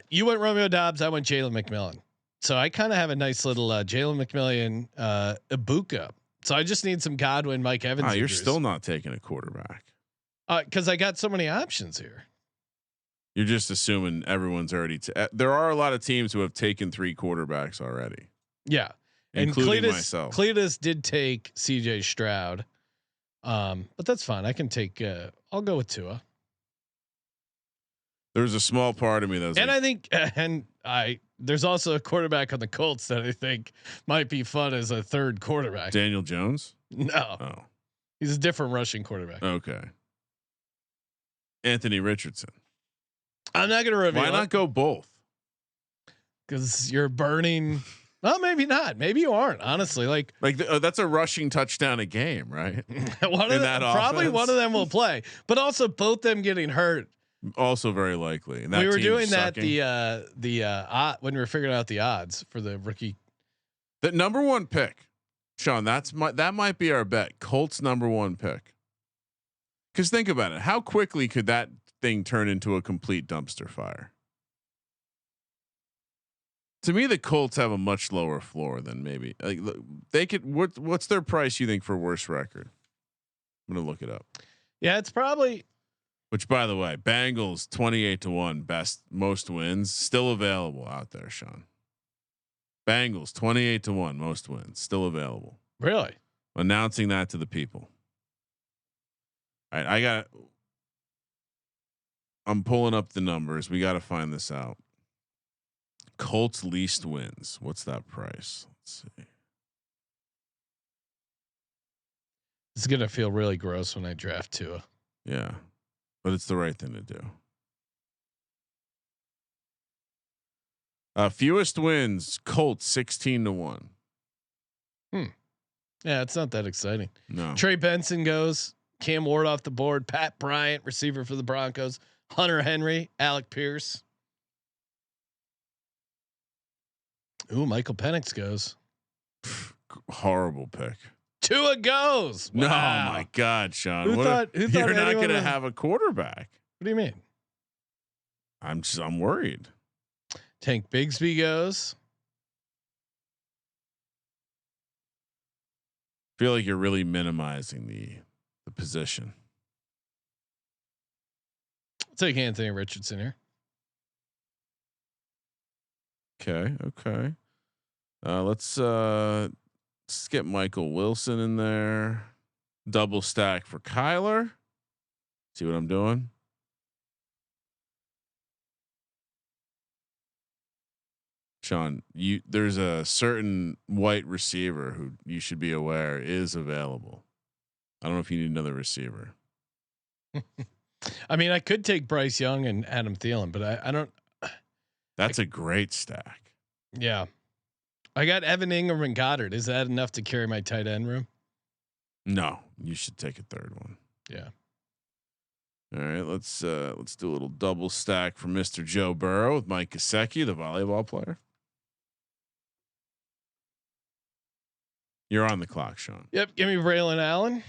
You went Romeo Doubs. I went Jalen McMillan. So I kind of have a nice little Jalen McMillan Ibuka. So I just need some Godwin, Mike Evans. You're still not taking a quarterback. Because I got so many options here. You're just assuming everyone's already. There are a lot of teams who have taken 3 quarterbacks already. Yeah, including and myself. Cletus did take CJ Stroud, but that's fine. I can take. I'll go with Tua. There's a small part of me that's, and I think, there's also a quarterback on the Colts that I think might be fun as a third quarterback. Daniel Jones? No, he's a different rushing quarterback. Okay. Anthony Richardson. I'm not going to reveal. Why not go both? Because you're burning. Well, maybe not. Maybe you aren't. Honestly, that's a rushing touchdown a game, right? Probably one of them will play, but also both them getting hurt Also very likely. And we were doing that when we were figuring out the odds for the rookie. The number one pick, Sean. That might be our bet. Colts number one pick. Because think about it. How quickly could that thing turn into a complete dumpster fire? To me, the Colts have a much lower floor than maybe they could. What's their price? You think for worst record? I'm gonna look it up. Yeah, it's probably. Which, by the way, Bengals 28-1 most wins still available out there, Sean. Bengals 28-1 most wins still available. Really? Announcing that to the people. All right, I'm pulling up the numbers. We got to find this out. Colts least wins. What's that price? Let's see. It's gonna feel really gross when I draft Tua. Yeah, but it's the right thing to do. Fewest wins, Colts 16-1. Yeah, it's not that exciting. No. Trey Benson goes. Cam Ward off the board. Pat Bryant, receiver for the Broncos. Hunter Henry, Alec Pierce. Ooh, Michael Penix goes. Horrible pick. Tua goes. Wow. No, my God, Sean. Who thought you're not going to have a quarterback? What do you mean? I'm worried. Tank Bigsby goes. Feel like you're really minimizing the position. I'll take Anthony Richardson here. Okay. Let's get Michael Wilson in there. Double stack for Kyler. See what I'm doing? Sean, there's a certain white receiver who you should be aware is available. I don't know if you need another receiver. I mean, I could take Bryce Young and Adam Thielen, but I don't. That's a great stack. Yeah. I got Evan Ingram and Goddard. Is that enough to carry my tight end room? No, you should take a third one. Yeah. All right, let's do a little double stack for Mr. Joe Burrow with Mike Gesicki, the volleyball player. You're on the clock, Sean. Yep. Give me Braylon Allen.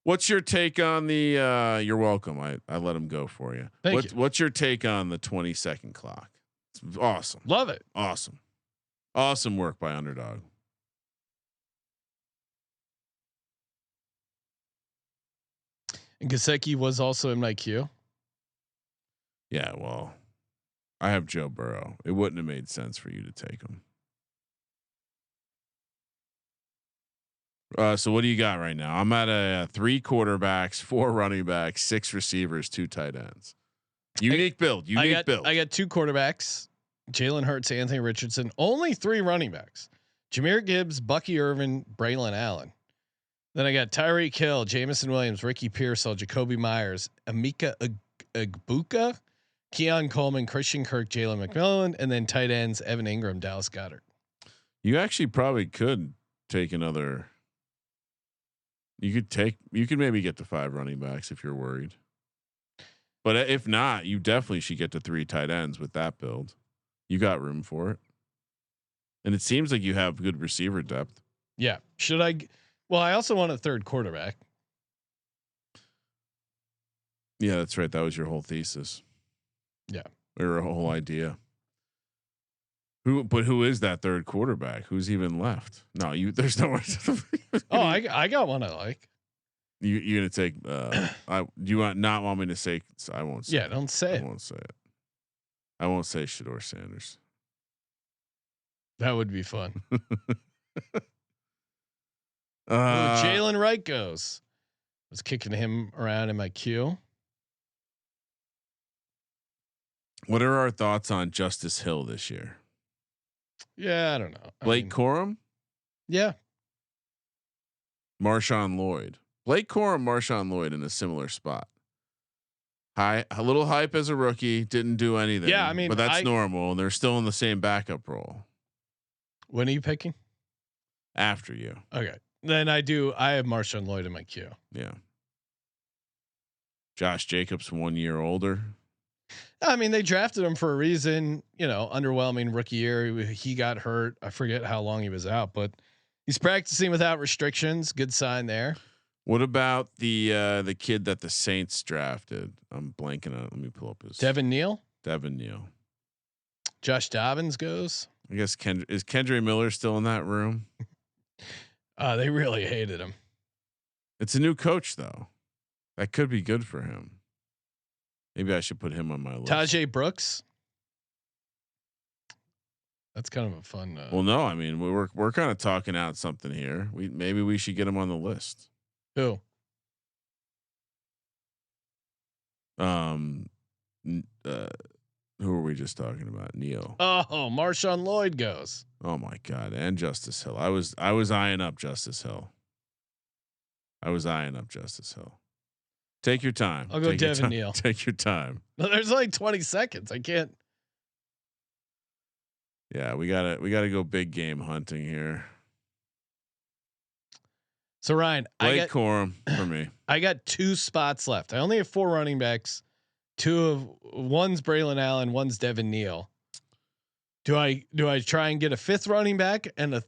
What's your take on the? You're welcome. I let him go for you. Thank you. What's your take on the 20-second clock? It's awesome. Love it. Awesome work by Underdog. And Gesicki was also in my queue. Yeah, well, I have Joe Burrow. It wouldn't have made sense for you to take him. So what do you got right now? I'm at a 3 quarterbacks, 4 running backs, 6 receivers, 2 tight ends. Unique build. I got 2 quarterbacks: Jalen Hurts, Anthony Richardson. Only 3 running backs: Jahmyr Gibbs, Bucky Irvin, Braylon Allen. Then I got Tyreek Hill, Jamison Williams, Ricky Pearsall, Jacoby Myers, Emeka Egbuka, Keon Coleman, Christian Kirk, Jalen McMillan, and then tight ends Evan Ingram, Dallas Goedert. You actually probably could take another. You could maybe get to 5 running backs if you're worried. But if not, you definitely should get to 3 tight ends with that build. You got room for it. And it seems like you have good receiver depth. Yeah. Should I? Well, I also want a 3rd quarterback. Yeah, that's right. That was your whole thesis. Yeah. Or a whole idea. Who is that 3rd quarterback? Who's even left? No, there's no one. I got one I like. You're gonna take. Do you not want me to say? I won't say. Yeah, don't say it. I won't say it. I won't say Shedeur Sanders. That would be fun. Jalen Wright goes. I was kicking him around in my queue. What are our thoughts on Justice Hill this year? Yeah, I don't know. Blake Corum? Yeah. Marshawn Lloyd. Blake Corum, Marshawn Lloyd in a similar spot. A little hype as a rookie, didn't do anything. Yeah, I mean, but that's normal, and they're still in the same backup role. When are you picking? After you. Okay. Then I have Marshawn Lloyd in my queue. Yeah. Josh Jacobs 1 year older. I mean, they drafted him for a reason. Underwhelming rookie year. He got hurt. I forget how long he was out, but he's practicing without restrictions. Good sign there. What about the kid that the Saints drafted? I'm blanking on it. Let me pull up his. Devin Neal. Josh Dobbins goes. I guess is Kendra Miller still in that room? They really hated him. It's a new coach though. That could be good for him. Maybe I should put him on my list. Tajay Brooks. That's kind of a fun. Well, no, I mean we're kind of talking out something here. Maybe we should get him on the list. Who? Who were we just talking about? Neil. Oh, Marshawn Lloyd goes. Oh my God, and Justice Hill. I was eyeing up Justice Hill. Take your time. I'll go Devin Neal. Take your time. No, there's like 20 seconds. I can't. Yeah, we gotta go big game hunting here. So Ryan, Blake Corum for me. I got 2 spots left. I only have 4 running backs. One's Braylon Allen, one's Devin Neal. Do I try and get a 5th running back and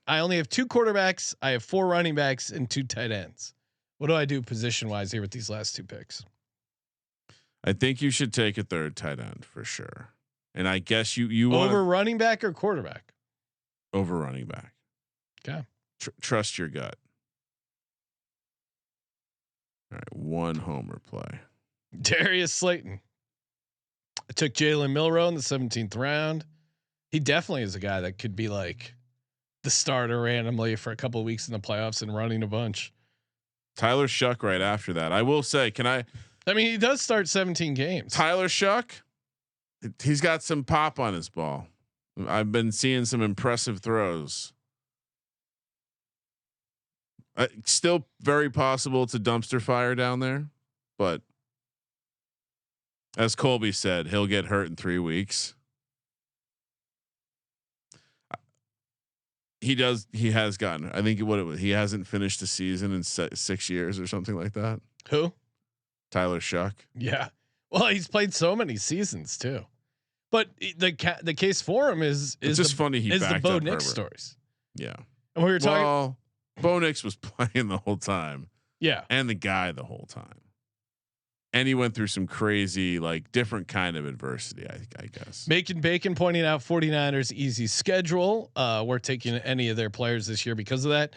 I only have 2 quarterbacks. I have 4 running backs and 2 tight ends. What do I do position wise here with these last 2 picks? I think you should take a 3rd tight end for sure. And I guess you over running back or quarterback? Over running back. Okay. Trust your gut. All right, 1 homer play. Darius Slayton. I took Jalen Milroe in the 17th round. He definitely is a guy that could be like the starter randomly for a couple of weeks in the playoffs and running a bunch. Tyler Shuck right after that. I will say, I mean, he does start 17 games. Tyler Shuck, he's got some pop on his ball. I've been seeing some impressive throws. Still very possible it's a dumpster fire down there, but as Colby said, he'll get hurt in 3 weeks. He has gotten. I think he hasn't finished the season in 6 years or something like that. Who? Tyler Shuck. Yeah. Well, he's played so many seasons too. But the case for him is just funny. He is the Bo Nix stories. Yeah. And we were talking. Well, Bo Nix was playing the whole time. Yeah. And the guy the whole time. And he went through some crazy, like different kind of adversity, I guess. Making Bacon pointing out 49ers easy schedule. We're taking any of their players this year because of that.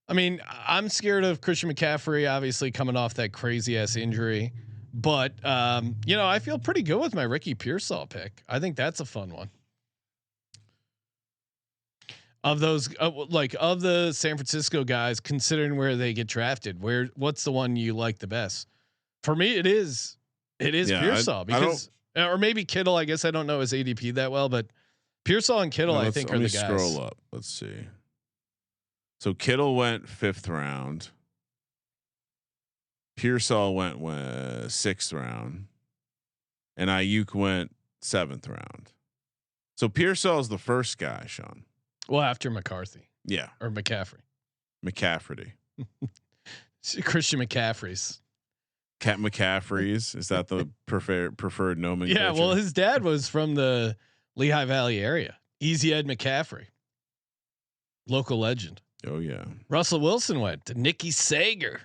I mean, I'm scared of Christian McCaffrey, obviously coming off that crazy ass injury, but I feel pretty good with my Ricky Pearsall pick. I think that's a fun one. Of those, of the San Francisco guys, considering where they get drafted, what's the one you like the best? For me, it is Pearsall because, or maybe Kittle. I guess I don't know his ADP that well, but Pearsall and Kittle, I think, are the guys. Scroll up. Let's see. So Kittle went 5th round. Pearsall went 6th round, and Ayuk went 7th round. So Pearsall is the first guy, Sean. Well, after McCarthy. Yeah. Or McCaffrey. Christian McCaffrey's. Cat McCaffrey's. Is that the preferred nomenclature? Yeah. Well, his dad was from the Lehigh Valley area. Easy Ed McCaffrey. Local legend. Oh yeah. Russell Wilson went to Nicky Sager.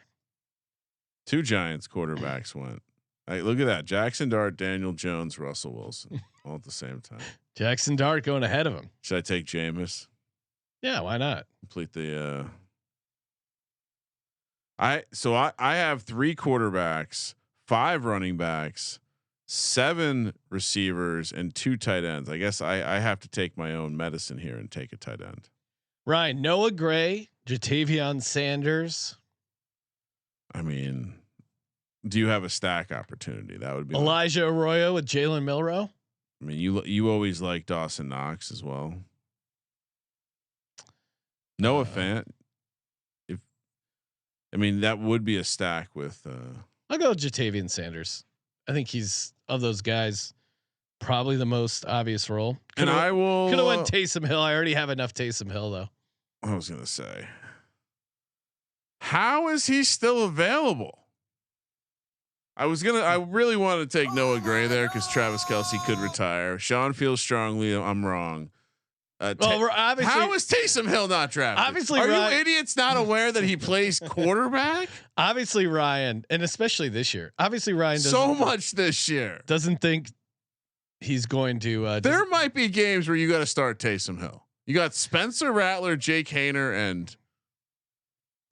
2 Giants quarterbacks went. Hey, look at that. Jackson Dart, Daniel Jones, Russell Wilson, all at the same time. Jackson Dart going ahead of him. Should I take Jameis? Yeah, why not? Complete the I have 3 quarterbacks, 5 running backs, 7 receivers, and 2 tight ends. I guess I have to take my own medicine here and take a tight end. Ryan, Noah Gray, Jatavion Sanders. I mean, do you have a stack opportunity? That would be Elijah Arroyo with Jalen Milroe. I mean, you always like Dawson Knox as well. Noah Fant. That would be a stack with. I'll go Jatavion Sanders. I think he's of those guys, probably the most obvious role. Could have went Taysom Hill. I already have enough Taysom Hill though. I was gonna say, how is he still available? I really want to take Noah Gray there because Travis Kelce could retire. Sean feels strongly I'm wrong. Well, obviously, how is Taysom Hill not drafted? Obviously, are you idiots not aware that he plays quarterback? Obviously, Ryan, and especially this year. Obviously, Ryan so much this year doesn't think he's going to. There might be games where you got to start Taysom Hill. You got Spencer Rattler, Jake Haener, and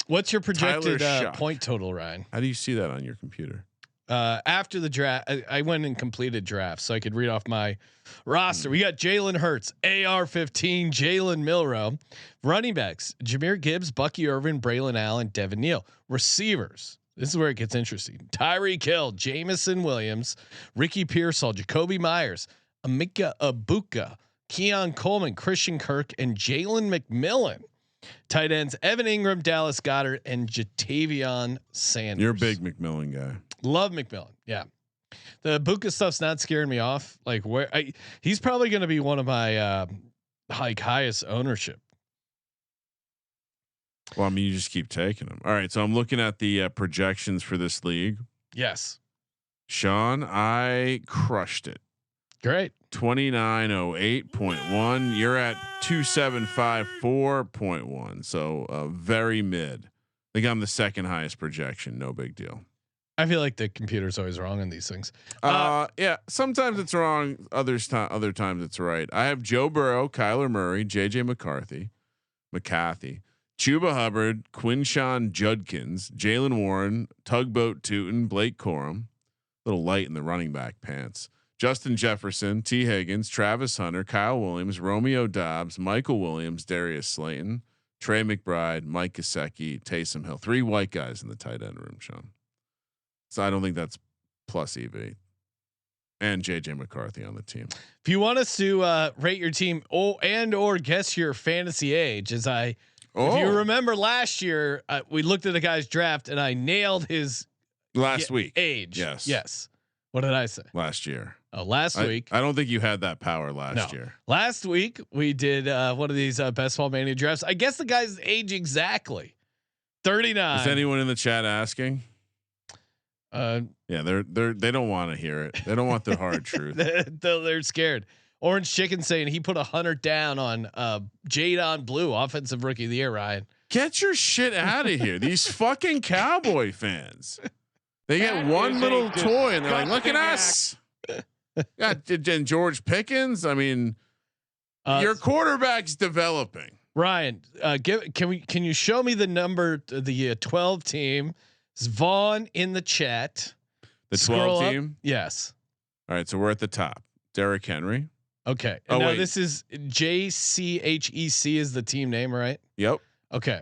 what's your projected point total, Ryan? How do you see that on your computer? After the draft, I went and completed drafts so I could read off my roster. We got Jalen Hurts, AR-15, Jalen Milroe, running backs, Jahmyr Gibbs, Bucky Irvin, Braylon Allen, Devin Neal, receivers. This is where it gets interesting. Tyreek Hill, Jamison Williams, Ricky Pearsall, Jacoby Myers, Emeka Ibuka, Keon Coleman, Christian Kirk, and Jalen McMillan. Tight ends: Evan Ingram, Dallas Goedert, and Jatavion Sanders. You're a big McMillan guy. Love McMillan. Yeah. The Ibuka stuff's not scaring me off. Like he's probably going to be one of my highest ownership. Well, I mean, you just keep taking them. All right. So I'm looking at the projections for this league. Yes. Sean, I crushed it. Great. 2908.1. You're at 2754.1. So very mid. I think I'm the second highest projection. No big deal. I feel like the computer's always wrong on these things. Yeah. Sometimes it's wrong. Other times it's right. I have Joe Burrow, Kyler Murray, JJ McCarthy, Chuba Hubbard, Quinshawn Judkins, Jalen Warren, Tugboat Tootin, Blake Corum, a little light in the running back pants. Justin Jefferson, T. Higgins, Travis Hunter, Kyle Williams, Romeo Dobbs, Michael Williams, Darius Slayton, Trey McBride, Mike Gesicki, Taysom Hill. 3 white guys in the tight end room, Sean. So I don't think that's plus EV. And JJ McCarthy on the team. If you want us to rate your team or guess your fantasy age, if you remember last year, we looked at a guy's draft and I nailed his last week age. Yes. What did I say? Last year. Oh, last week. I don't think you had that power last year. Last week we did one of these best ball mania drafts. I guess the guy's age exactly 39. Is anyone in the chat asking? Yeah, they don't want to hear it. They don't want the hard truth. They're scared. Orange Chicken saying he put 100 down on Jadon Blue, offensive rookie of the year. Ryan, get your shit out of here. These fucking Cowboy fans. They get one little toy and they're like, "Look at us." And George Pickens. I mean, your quarterback's developing. Ryan, can you show me the number? The 12 team. Is Vaughn in the chat? The 12 team. Yes. All right, so we're at the top. Derrick Henry. Okay. And now this is JCHEC is the team name, right? Yep. Okay.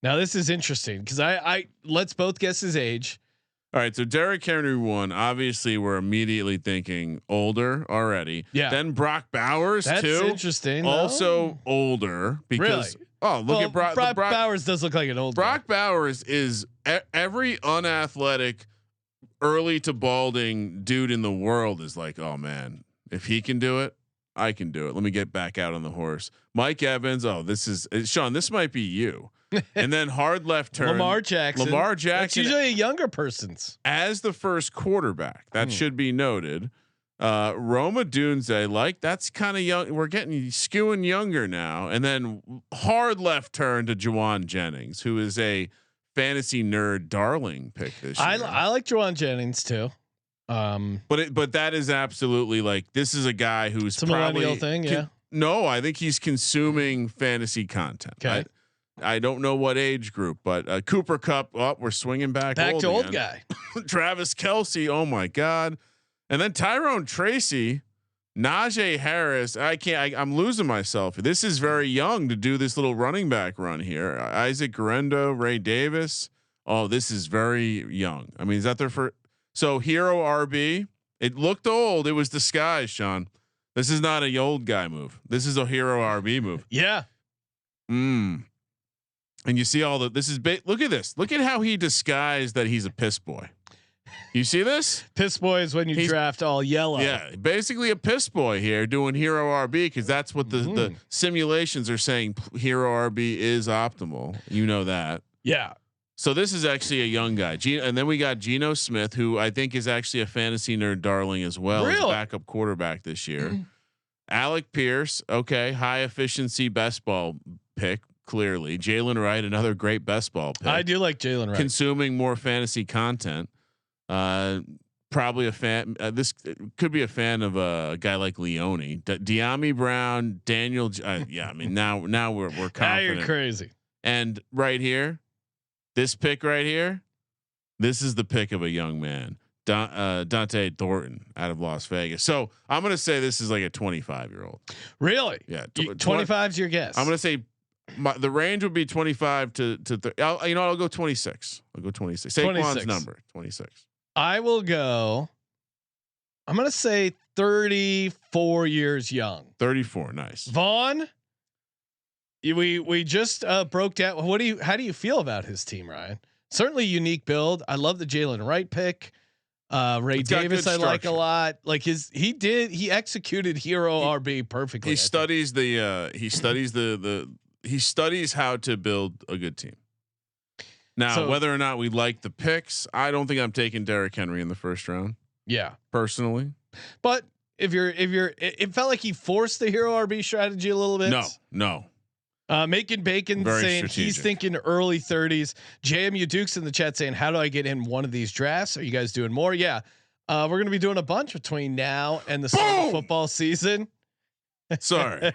Now this is interesting because I let's both guess his age. All right, so Derrick Henry won. Obviously, we're immediately thinking older already. Yeah. Then Brock Bowers That's too. Interesting. Also older because really? At Brock Bowers does look like an old Brock guy. Bowers is every unathletic, early to balding dude in the world is like, oh man, if he can do it, I can do it. Let me get back out on the horse. Mike Evans. Oh, this is Sean. This might be you. And then hard left turn. Lamar Jackson. That's usually a younger person's as the first quarterback. That should be noted. Roma Dunze, like that's kind of young. We're getting skewing younger now. And then hard left turn to Juwan Jennings, who is a fantasy nerd darling pick this year. I like Juwan Jennings too. But that is absolutely like this is a guy who's it's a probably millennial thing. Yeah. No, I think he's consuming fantasy content. Okay. I don't know what age group, but Cooper Kupp. Oh, we're swinging back to again. old guy. Travis Kelce. Oh my God. And then Tyrone Tracy, Najee Harris. I'm losing myself. This is very young to do this little running back run here. Isaac Guerrero, Ray Davis. Oh, this is very young. I mean, is that their first? So hero RB. It looked old. It was disguised, Sean. This is not a old guy move. This is a hero RB move. Yeah. And you see all the. This is look at this. Look at how he disguised that he's a piss boy. You see this? Piss boy is when you draft all yellow. Yeah, basically a piss boy here doing hero RB because that's what the simulations are saying. Hero RB is optimal. You know that. Yeah. So this is actually a young guy. And then we got Geno Smith, who I think is actually a fantasy nerd darling as well. Really? As a backup quarterback this year. Alec Pierce, okay, high efficiency best ball pick. Clearly, Jalen Wright, another great best ball pick. I do like Jalen Wright. Consuming more fantasy content. Probably a fan. This could be a fan of a guy like Leone, De'Ami Brown, Daniel. Yeah, I mean now we're confident. Now you're crazy. And right here, this pick right here, this is the pick of a young man, Dante Thornton out of Las Vegas. So I'm gonna say this is like a 25-year-old. Really? Yeah. 25's your guess. I'm gonna say the range would be 25 to 30. I'll go 26. I'll go 26. Saquon's number 26. I will go. I'm gonna say 34 years young. 34, nice. Vaughn. We just broke down. How do you feel about his team, Ryan? Certainly unique build. I love the Jalen Wright pick. Ray Davis I like a lot. Like he executed hero RB perfectly. He studies he studies how to build a good team. Now, whether or not we like the picks, I don't think I'm taking Derrick Henry in the first round. Yeah, personally. But if you're, it felt like he forced the hero RB strategy a little bit. No. Making Bacon very saying strategic. He's thinking early 30s. JMU Dukes in the chat saying, how do I get in one of these drafts? Are you guys doing more? Yeah. We're going to be doing a bunch between now and the start of football season. Sorry.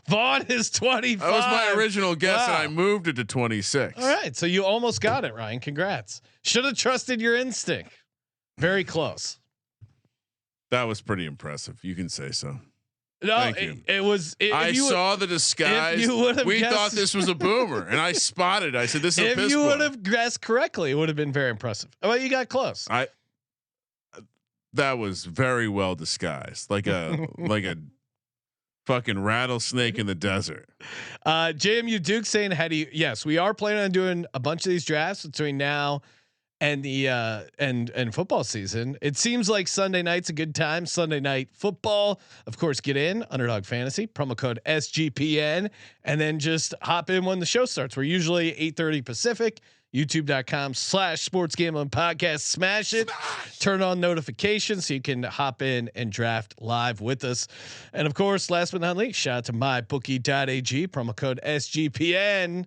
Vaughn is 25. That was my original guess, and I moved it to 26. All right. So you almost got it, Ryan. Congrats. Should have trusted your instinct. Very close. That was pretty impressive. You can say so. No, it was. I saw the disguise. We thought this was a boomer, and I spotted. I said, "This is." If you would have guessed correctly, it would have been very impressive. Well, you got close. That was very well disguised, like a fucking rattlesnake in the desert. JMU Duke saying, "How do you?" Yes, we are planning on doing a bunch of these drafts between now and the and football season. It seems like Sunday night's a good time. Sunday night football, of course, get in Underdog Fantasy, promo code SGPN, and then just hop in when the show starts. We're usually 8:30 Pacific. YouTube.com/sports gambling podcast. Smash it. Turn on notifications so you can hop in and draft live with us. And of course, last but not least, shout out to mybookie.ag, promo code SGPN.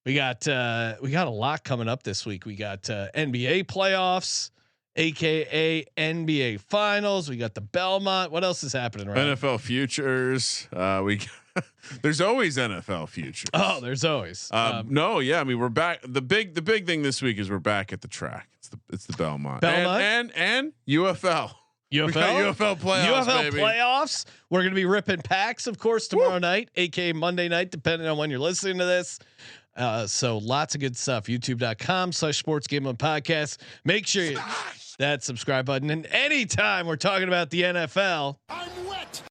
We got a lot coming up this week. We got NBA playoffs, aka NBA finals. We got the Belmont. What else is happening? Right? NFL futures. There's always NFL futures. Oh, there's always. No, yeah. I mean, we're back. The big thing this week is we're back at the track. It's the Belmont. And UFL. UFL playoffs. Playoffs. We're gonna be ripping packs, of course, tomorrow night, aka Monday night, depending on when you're listening to this. So lots of good stuff. YouTube.com/sports gambling podcast. Make sure you that subscribe button. And anytime we're talking about the NFL, I'm wet.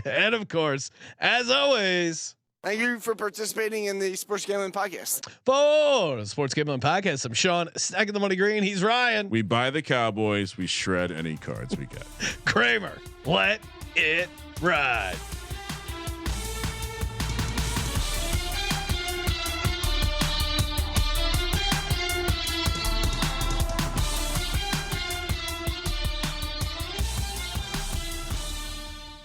And of course, as always, thank you for participating in the Sports Gambling Podcast. For the Sports Gambling Podcast, I'm Sean, stacking the money green. He's Ryan. We buy the Cowboys. We shred any cards we get. Kramer, let it ride.